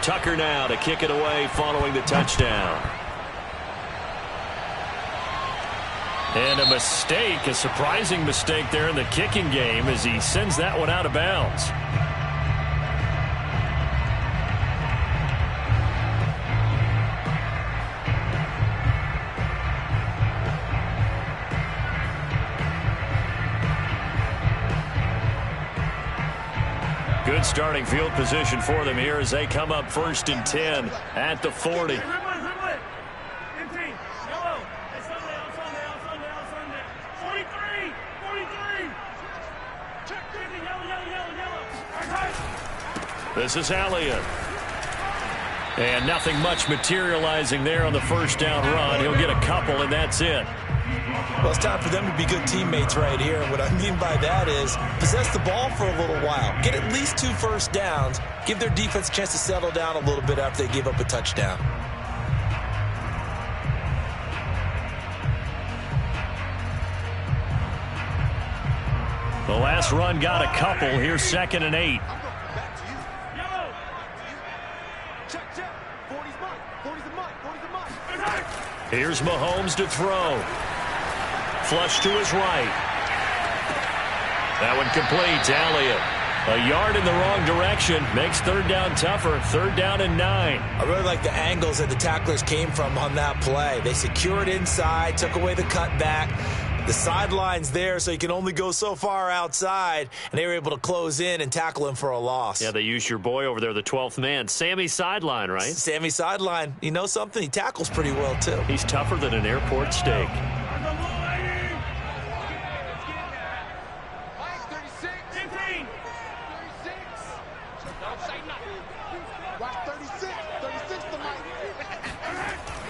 Tucker now to kick it away following the touchdown. And a mistake, a surprising mistake there in the kicking game as he sends that one out of bounds. Good starting field position for them here as they come up 1st and 10 at the 40. This is Elliott. And nothing much materializing there on the first down run. He'll get a couple, and that's it. Well, it's time for them to be good teammates right here. And what I mean by that is possess the ball for a little while. Get at least 2 first downs. Give their defense a chance to settle down a little bit after they give up a touchdown. The last run got a couple. Here's 2nd and 8. Here's Mahomes to throw. Flush to his right. That one complete to Elliott. A yard in the wrong direction. Makes 3rd down tougher. 3rd down and 9. I really like the angles that the tacklers came from on that play. They secured inside, took away the cutback. The sideline's there, so you can only go so far outside, and they were able to close in and tackle him for a loss. Yeah, they used your boy over there, the 12th man. Sammy Sideline, right? Sammy Sideline. You know something? He tackles pretty well, too. He's tougher than an airport steak.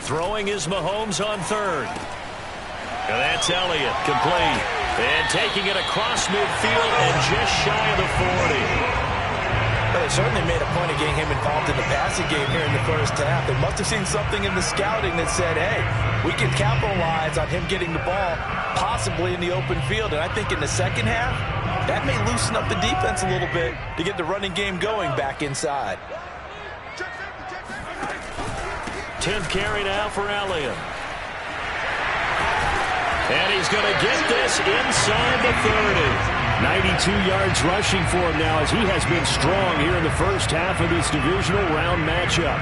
Throwing is Mahomes on 3rd. And that's Elliott, complete. And taking it across midfield and just shy of the 40. Well, they certainly made a point of getting him involved in the passing game here in the first half. They must have seen something in the scouting that said, hey, we can capitalize on him getting the ball, possibly in the open field. And I think in the second half, that may loosen up the defense a little bit to get the running game going back inside. 10th carry now for Elliott. And he's going to get this inside the 30. 92 yards rushing for him now as he has been strong here in the first half of this divisional round matchup.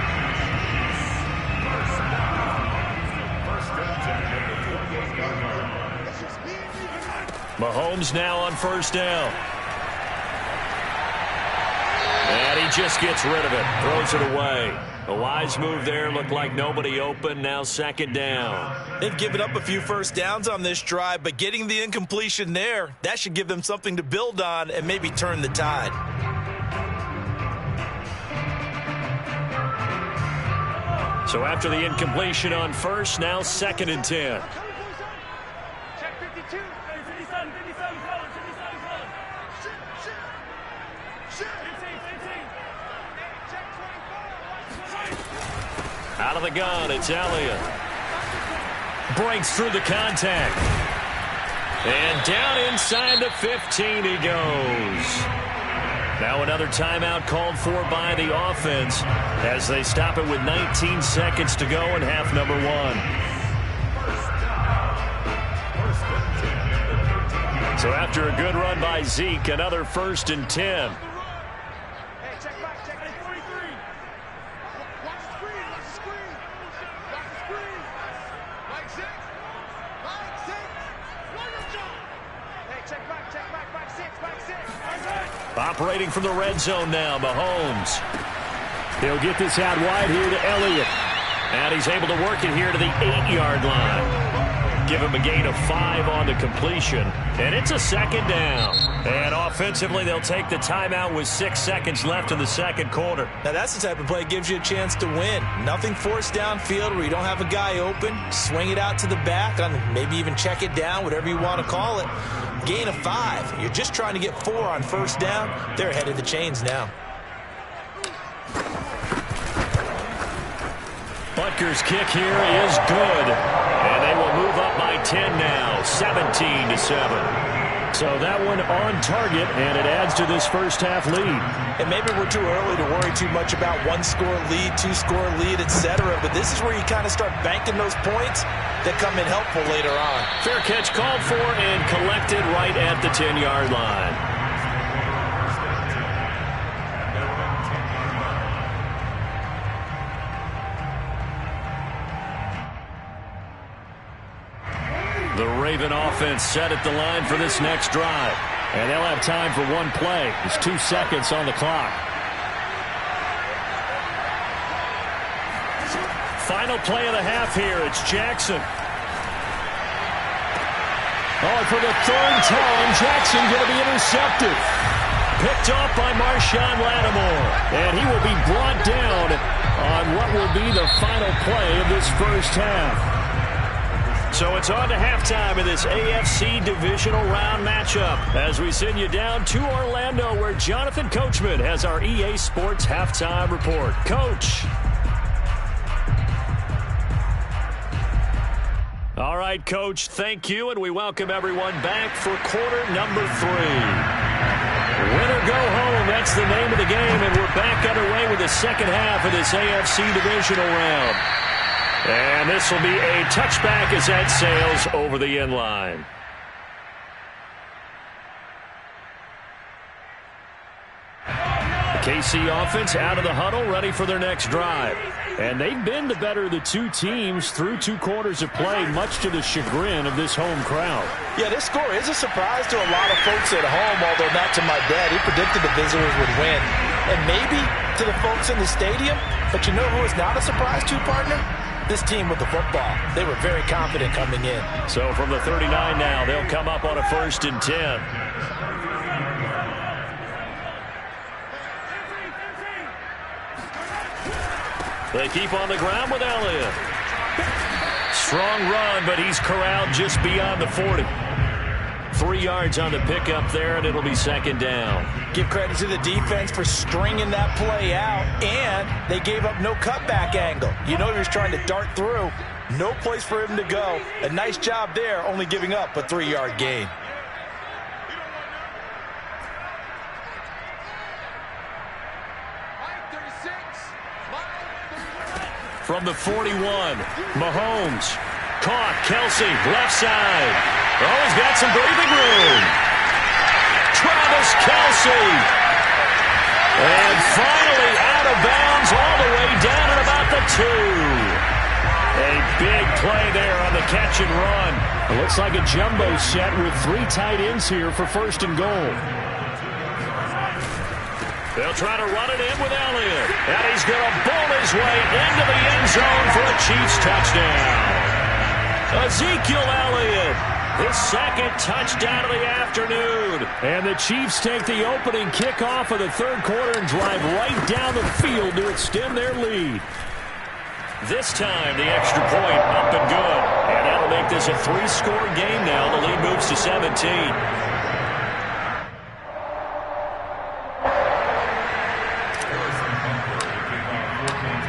Mahomes now on 1st down. And he just gets rid of it, throws it away. A wise move there, looked like nobody open, now 2nd down. They've given up a few first downs on this drive, but getting the incompletion there, that should give them something to build on and maybe turn the tide. So after the incompletion on 1st, now 2nd and 10. Out of the gun, it's Elliott. Breaks through the contact. And down inside the 15 he goes. Now another timeout called for by the offense as they stop it with 19 seconds to go in half number 1. So after a good run by Zeke, another 1st and 10. Operating from the red zone now, Mahomes. They'll get this out wide here to Elliott. And he's able to work it here to the 8-yard line. give him a gain of 5 on the completion. And it's a second down. And offensively, they'll take the timeout with 6 seconds left in the second quarter. Now, that's the type of play that gives you a chance to win. Nothing forced downfield where you don't have a guy open. Swing it out to the back, maybe even check it down, whatever you want to call it. Gain of 5. You're just trying to get 4 on first down. They're ahead of the chains now. Butker's kick here is good. And they will move up by 10 now, 17-7. So that one on target, and it adds to this first half lead. And maybe we're too early to worry too much about 1-score lead, 2-score lead, etc. But this is where you kind of start banking those points that come in helpful later on. Fair catch called for and collected right at the 10-yard line. The Raven offense set at the line for this next drive. And they'll have time for one play. There's 2 seconds on the clock. Final play of the half here. It's Jackson. Oh, for the third time, Jackson going to be intercepted. Picked off by Marshawn Lattimore. And he will be brought down on what will be the final play of this first half. So it's on to halftime in this AFC divisional round matchup as we send you down to Orlando where Jonathan Coachman has our EA Sports halftime report. Coach. All right, Coach, thank you, and we welcome everyone back for quarter number 3. Win or go home, that's the name of the game, and we're back underway with the second half of this AFC divisional round. And this will be a touchback as that sails over the end line. The KC offense out of the huddle, ready for their next drive. And they've been the better of the two teams through 2 quarters of play, much to the chagrin of this home crowd. Yeah, this score is a surprise to a lot of folks at home, although not to my dad. He predicted the visitors would win. And maybe to the folks in the stadium, but you know who is not a surprise to, partner? This team with the football. They were very confident coming in. So from the 39 now, they'll come up on a 1st and 10. They keep on the ground with Elliott. Strong run, but he's corralled just beyond the 40. 3 yards on the pickup there, and it'll be second down. Give credit to the defense for stringing that play out, and they gave up no cutback angle. You know he was trying to dart through. No place for him to go. A nice job there, only giving up a 3-yard gain. From the 41, Mahomes. Caught, Kelsey, left side. Oh, he's got some breathing room. Travis Kelsey. And finally out of bounds all the way down at about the 2. A big play there on the catch and run. It looks like a jumbo set with 3 tight ends here for 1st and goal. They'll try to run it in with Elliott. And he's going to bowl his way into the end zone for a Chiefs touchdown. Ezekiel Elliott, his 2nd touchdown of the afternoon. And the Chiefs take the opening kickoff of the 3rd quarter and drive right down the field to extend their lead. This time, the extra point up and good. And that'll make this a 3-score game now. The lead moves to 17.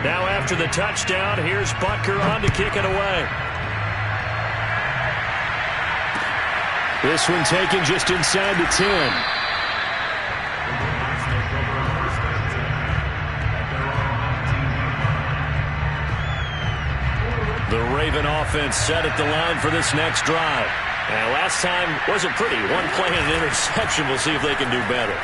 Now after the touchdown, here's Butker on to kick it away. This one taken just inside the 10. The Raven offense set at the line for this next drive. And last time wasn't pretty. 1 play and an interception. We'll see if they can do better.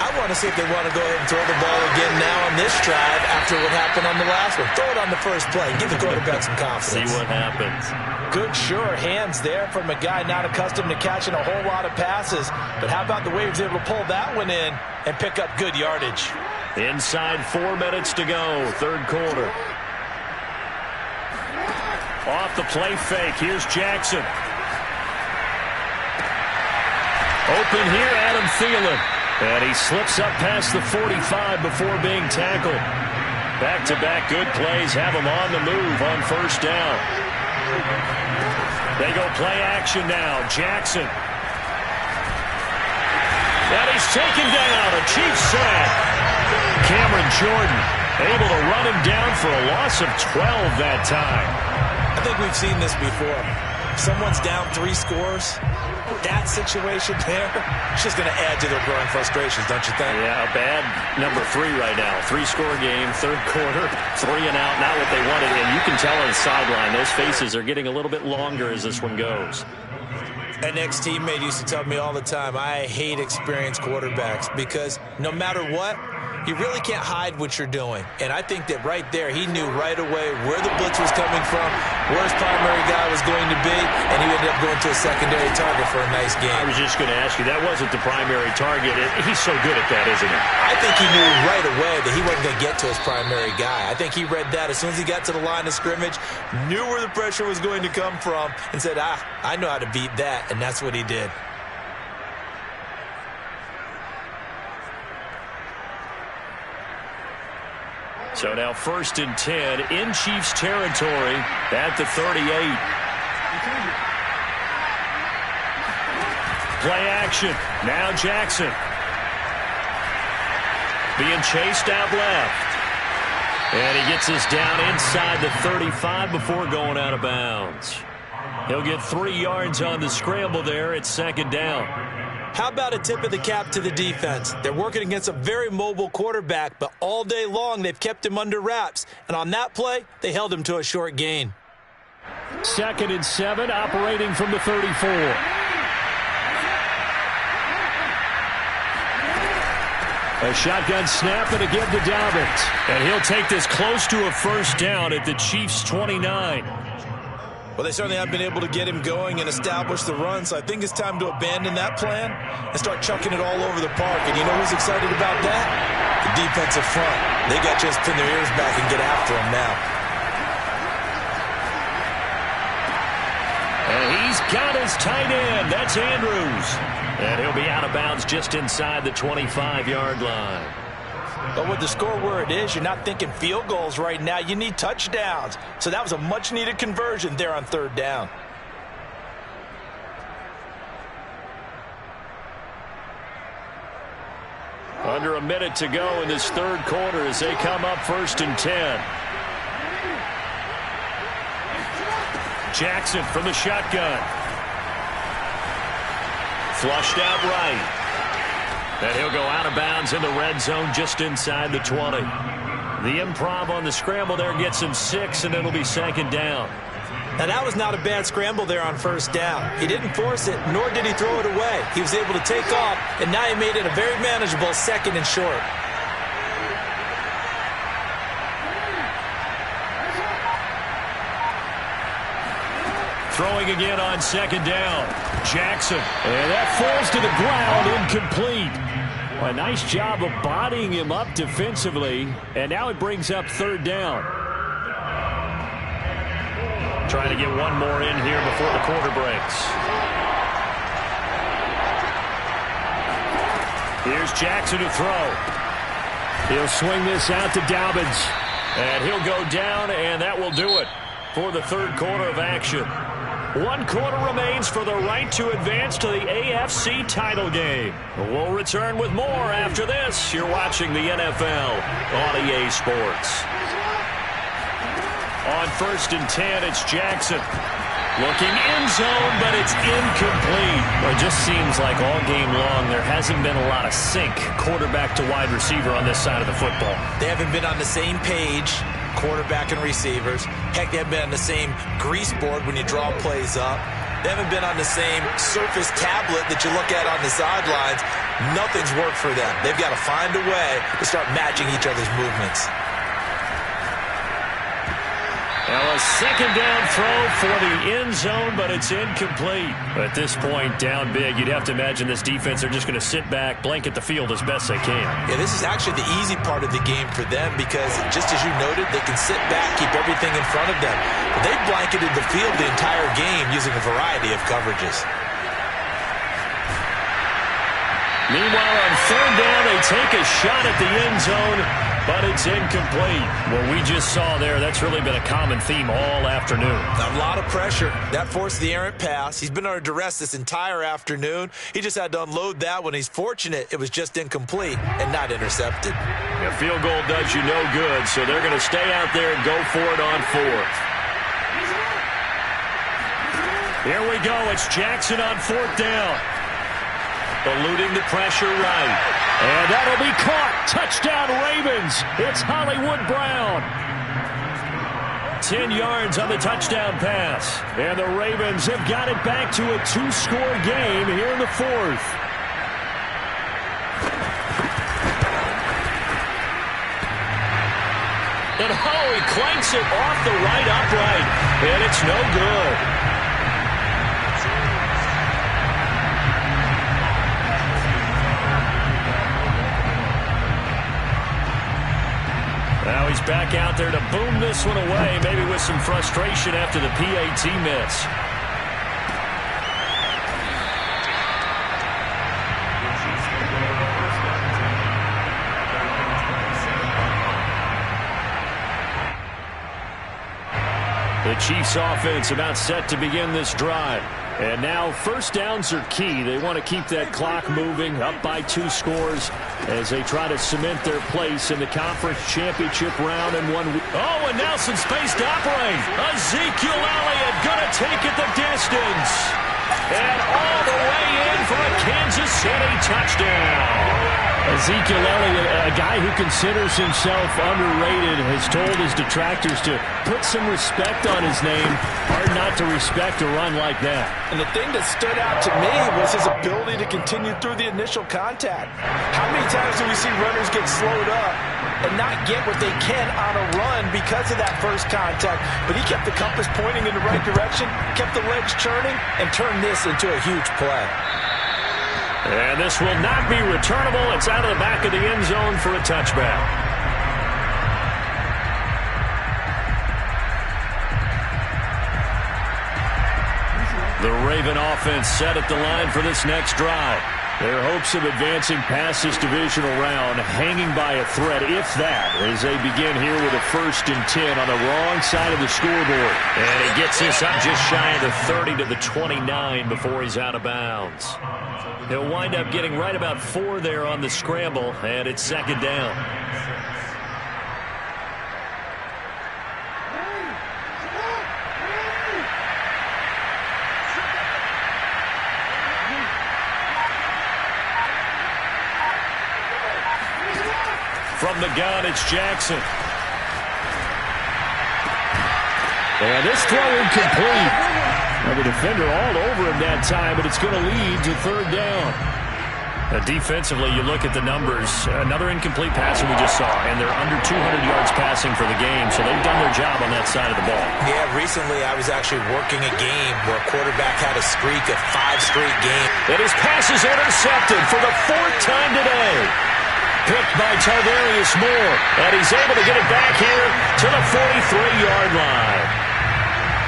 I want to see if they want to go ahead and throw the ball again now on this drive after what happened on the last one. Throw it on the first play. Give the quarterback some confidence. See what happens. Good, sure hands there from a guy not accustomed to catching a whole lot of passes. But how about the way he was able to pull that one in and pick up good yardage? Inside 4 minutes to go, 3rd quarter. Off the play fake. Here's Jackson. Open here, Adam Thielen. And he slips up past the 45 before being tackled. Back-to-back good plays have him on the move on first down. They go play action now. Jackson. And he's taken down. A Chiefs sack. Cameron Jordan able to run him down for a loss of 12 that time. I think we've seen this before. If someone's down 3 scores, that situation there, it's just going to add to their growing frustrations, don't you think? Yeah, a bad number 3 right now. 3-score game, third quarter, 3 and out, not what they wanted. And you can tell on the sideline, those faces are getting a little bit longer as this one goes. An ex-teammate used to tell me all the time, I hate experienced quarterbacks because no matter what, you really can't hide what you're doing. And I think that right there, he knew right away where the blitz was coming from, where his primary guy was going to be, and he ended up going to a secondary target for a nice game. I was just going to ask you, that wasn't the primary target. He's so good at that, isn't he? I think he knew right away that he wasn't going to get to his primary guy. I think he read that as soon as he got to the line of scrimmage, knew where the pressure was going to come from, and said, I know how to beat that, and that's what he did. So now 1st and 10 in Chiefs territory at the 38. Play action. Now Jackson. Being chased out left. And he gets us down inside the 35 before going out of bounds. He'll get 3 yards on the scramble there at 2nd down. How about a tip of the cap to the defense? They're working against a very mobile quarterback, but all day long they've kept him under wraps. And on that play, they held him to a short gain. 2nd and 7, operating from the 34. A shotgun snap and a give to Dobbins. And he'll take this close to a first down at the Chiefs' 29. Well, they certainly haven't been able to get him going and establish the run, so I think it's time to abandon that plan and start chucking it all over the park. And you know who's excited about that? The defensive front. They got to just pin their ears back and get after him now. And he's got his tight end. That's Andrews. And he'll be out of bounds just inside the 25-yard line. But with the score where it is, you're not thinking field goals right now. You need touchdowns. So that was a much-needed conversion there on 3rd down. Under a minute to go in this 3rd quarter as they come up 1st and 10. Jackson from the shotgun. Flushed out right. And he'll go out of bounds in the red zone just inside the 20. The improv on the scramble there gets him 6, and it'll be 2nd down. Now, that was not a bad scramble there on 1st down. He didn't force it, nor did he throw it away. He was able to take off, and now he made it a very manageable 2nd and short. Throwing again on 2nd down. Jackson. And that falls to the ground, incomplete. A nice job of bodying him up defensively. And now it brings up 3rd down. Trying to get one more in here before the quarter breaks. Here's Jackson to throw. He'll swing this out to Dobbins. And he'll go down, and that will do it for the 3rd quarter of action. 1 quarter remains for the right to advance to the AFC title game. We'll return with more after this. You're watching the NFL on EA Sports. On 1st and 10, it's Jackson. Looking end zone, but it's incomplete. Well, it just seems like all game long there hasn't been a lot of sync quarterback to wide receiver on this side of the football. They haven't been on the same page, quarterback and receivers. Heck, they haven't been on the same grease board when you draw plays up. They haven't been on the same Surface tablet that you look at on the sidelines. Nothing's worked for them. They've got to find a way to start matching each other's movements. Now a second down throw for the end zone, but it's incomplete. At this point, down big, you'd have to imagine this defense, they're just going to sit back, blanket the field as best they can. Yeah, this is actually the easy part of the game for them because, just as you noted, they can sit back, keep everything in front of them. But they blanketed the field the entire game using a variety of coverages. Meanwhile, on third down, they take a shot at the end zone, but it's incomplete. What we just saw there, that's really been a common theme all afternoon. A lot of pressure. That forced the errant pass. He's been under duress this entire afternoon. He just had to unload that one. He's fortunate it was just incomplete and not intercepted. A field goal does you no good, so they're going to stay out there and go for it on fourth. Here we go. It's Jackson on fourth down. Eluding the pressure right. And that'll be caught. Touchdown Ravens. It's Hollywood Brown. 10 yards on the touchdown pass. And the Ravens have got it back to a 2-score game here in the fourth. And he clanks it off the right upright. And it's no good. Now he's back out there to boom this one away, maybe with some frustration after the PAT miss. The Chiefs offense about set to begin this drive. And now first downs are key. They want to keep that clock moving, up by 2 scores as they try to cement their place in the conference championship round in 1 week. Oh, and now some space to operate. Ezekiel Elliott going to take it the distance. And all the way in for a Kansas City touchdown. Ezekiel Elliott, a guy who considers himself underrated, has told his detractors to put some respect on his name. Hard not to respect a run like that. And the thing that stood out to me was his ability to continue through the initial contact. How many times do we see runners get slowed up and not get what they can on a run because of that first contact? But he kept the compass pointing in the right direction, kept the legs churning, and turned this into a huge play. And this will not be returnable. It's out of the back of the end zone for a touchback. The Raven offense set at the line for this next drive. Their hopes of advancing past this divisional round hanging by a thread, if that, as they begin here with a 1st and 10 on the wrong side of the scoreboard. And he gets this up just shy of the 30 to the 29 before he's out of bounds. He'll wind up getting right about 4 there on the scramble, and it's second down. From the gun, it's Jackson. And this throw incomplete. Now the defender all over him that time, but it's going to lead to third down. Defensively, you look at the numbers. Another incomplete pass we just saw, and they're under 200 yards passing for the game, so they've done their job on that side of the ball. Yeah, recently I was actually working a game where a quarterback had a streak of 5 straight games. And his pass is intercepted for the 4th time today. Picked by Tarvarius Moore, and he's able to get it back here to the 43-yard line.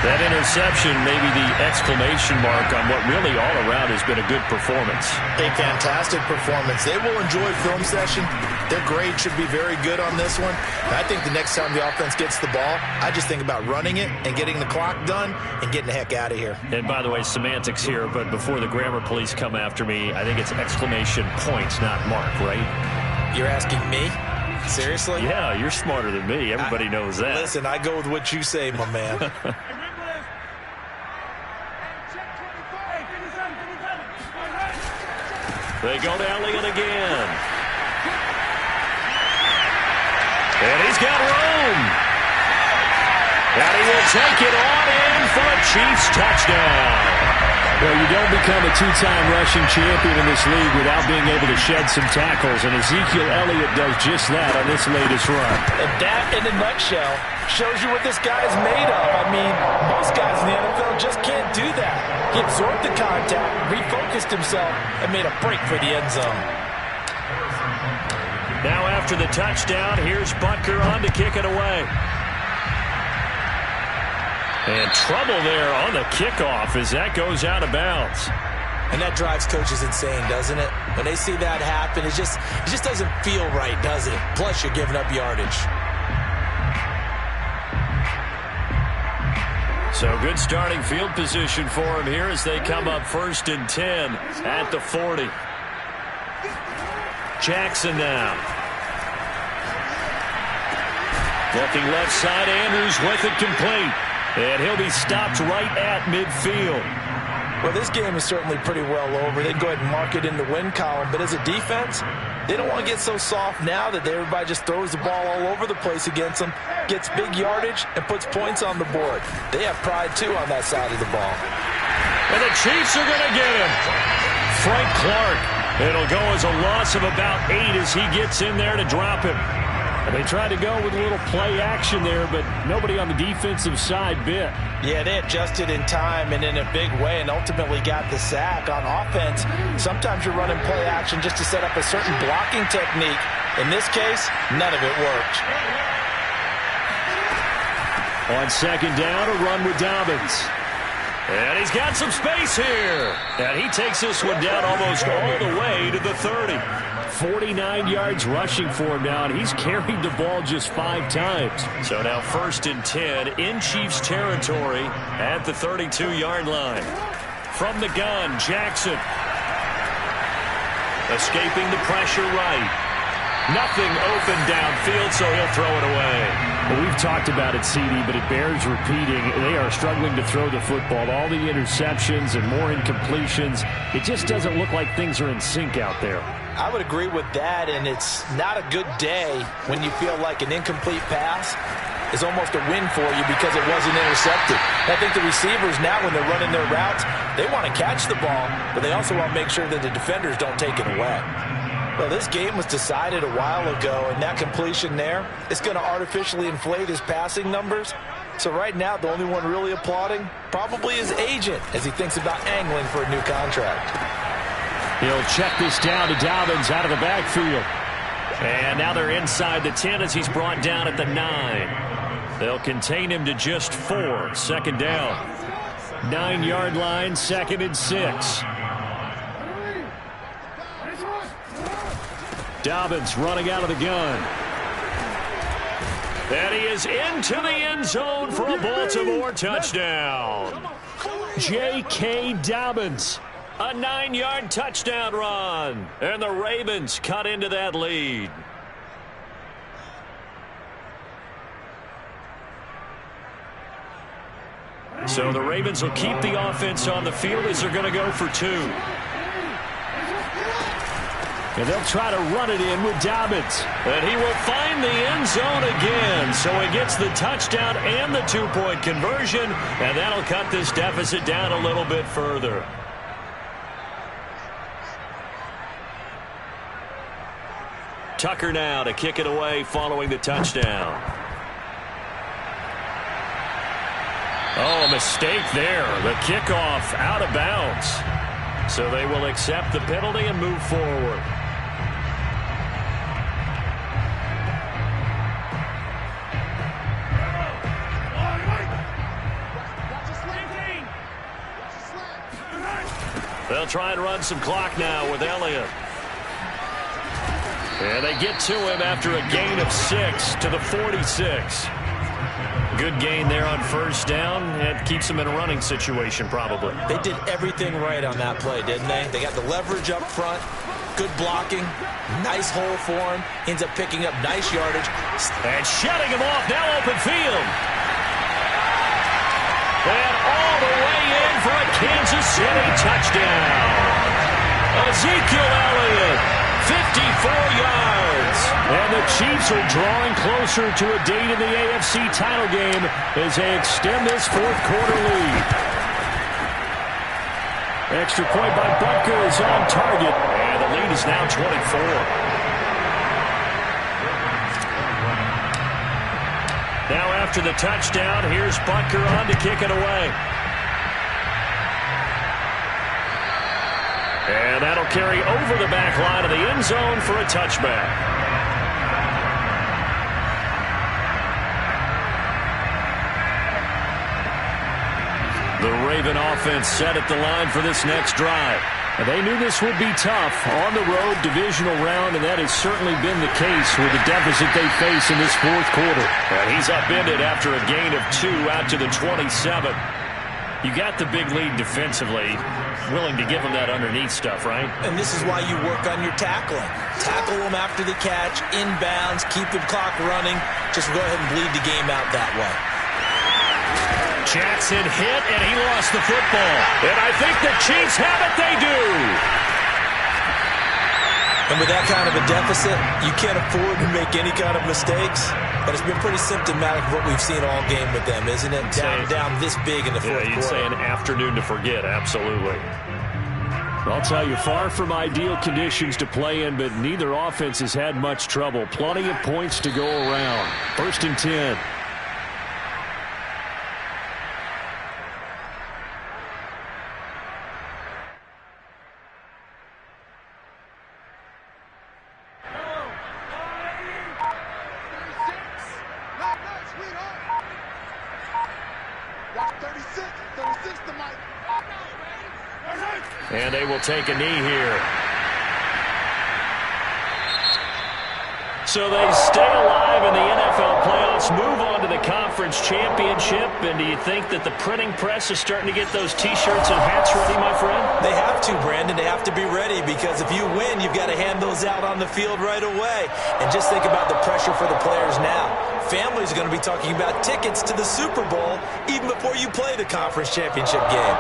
That interception may be the exclamation mark on what really all around has been a good performance. A fantastic performance. They will enjoy film session. Their grade should be very good on this one. I think the next time the offense gets the ball, I just think about running it and getting the clock done and getting the heck out of here. And by the way, semantics here, but before the grammar police come after me, I think it's exclamation points, not mark, right? You're asking me? Seriously? Yeah, you're smarter than me. Everybody knows that. Listen, I go with what you say, my man. They go to Elliott again. And he's got room. And he will take it on in for a Chiefs touchdown. Well, you don't become a two-time rushing champion in this league without being able to shed some tackles, and Ezekiel Elliott does just that on this latest run. And that, in a nutshell, shows you what this guy is made of. I mean, most guys in the NFL just can't do that. He absorbed the contact, refocused himself, and made a break for the end zone. Now after the touchdown, here's Butker on to kick it away. And trouble there on the kickoff as that goes out of bounds. And that drives coaches insane, doesn't it? When they see that happen, it just doesn't feel right, does it? Plus, you're giving up yardage. So good starting field position for him here as they come up 1st and 10 at the 40. Jackson now. Looking left side, Andrews with it complete. And he'll be stopped right at midfield. Well, this game is certainly pretty well over. They can go ahead and mark it in the win column. But as a defense, they don't want to get so soft now that everybody just throws the ball all over the place against them, gets big yardage, and puts points on the board. They have pride, too, on that side of the ball. And the Chiefs are going to get him. Frank Clark. It'll go as a loss of about 8 as he gets in there to drop him. And they tried to go with a little play action there, but nobody on the defensive side bit. Yeah, they adjusted in time and in a big way and ultimately got the sack. On offense, sometimes you're running play action just to set up a certain blocking technique. In this case, none of it worked. On 2nd down, a run with Dobbins. And he's got some space here. And he takes this one down almost all the way to the 30. 49 yards rushing for him now, and he's carried the ball just 5 times. So now 1st and 10 in Chiefs territory at the 32-yard line. From the gun, Jackson. Escaping the pressure right. Nothing open downfield, so he'll throw it away. Well, we've talked about it, CD, but it bears repeating. They are struggling to throw the football. All the interceptions and more incompletions. It just doesn't look like things are in sync out there. I would agree with that, and it's not a good day when you feel like an incomplete pass is almost a win for you because it wasn't intercepted. I think the receivers now, when they're running their routes, they want to catch the ball, but they also want to make sure that the defenders don't take it away. Well, this game was decided a while ago, and that completion there is going to artificially inflate his passing numbers. So right now, the only one really applauding probably his agent as he thinks about angling for a new contract. He'll check this down to Dobbins out of the backfield. And now they're inside the 10 as he's brought down at the 9. They'll contain him to just 4. 2nd down. 9-yard line, 2nd and 6. Dobbins running out of the gun. And he is into the end zone for a Baltimore touchdown. J.K. Dobbins. A 9-yard touchdown run. And the Ravens cut into that lead. So the Ravens will keep the offense on the field as they're going to go for 2. And they'll try to run it in with Dobbins. And he will find the end zone again. So he gets the touchdown and the 2-point conversion. And that'll cut this deficit down a little bit further. Tucker now to kick it away following the touchdown. Oh, a mistake there. The kickoff out of bounds. So they will accept the penalty and move forward. They'll try and run some clock now with Elliott. And they get to him after a gain of 6 to the 46. Good gain there on 1st down. It keeps them in a running situation probably. They did everything right on that play, didn't they? They got the leverage up front, good blocking, nice hole for him, ends up picking up nice yardage. And shutting him off, now open field. And all the way in for a Kansas City touchdown. Ezekiel Elliott, 54 yards. And the Chiefs are drawing closer to a date in the AFC title game as they extend this 4th quarter lead. Extra point by Butker is on target. And the lead is now 24. Now after the touchdown, here's Butker on to kick it away. And that'll carry over the back line of the end zone for a touchback. The Raven offense set at the line for this next drive. They knew this would be tough on the road divisional round, and that has certainly been the case with the deficit they face in this fourth quarter. And he's upended after a gain of 2 out to the 27. You got the big lead defensively, willing to give them that underneath stuff, right? And this is why you work on your tackling. Tackle them after the catch, inbounds, keep the clock running. Just go ahead and bleed the game out that way. Jackson hit, and he lost the football. And I think the Chiefs have it. They do. And with that kind of a deficit, you can't afford to make any kind of mistakes. But it's been pretty symptomatic of what we've seen all game with them, isn't it? Down this big in the fourth quarter. You'd say an afternoon to forget, absolutely. I'll tell you, far from ideal conditions to play in, but neither offense has had much trouble. Plenty of points to go around. 1st and 10. And they will take a knee here. So they stay alive in the NFL playoffs, move on to the conference championship. And do you think that the printing press is starting to get those T-shirts and hats ready, my friend? They have to, Brandon. They have to be ready because if you win, you've got to hand those out on the field right away. And just think about the pressure for the players now. Families are going to be talking about tickets to the Super Bowl even before you play the conference championship game.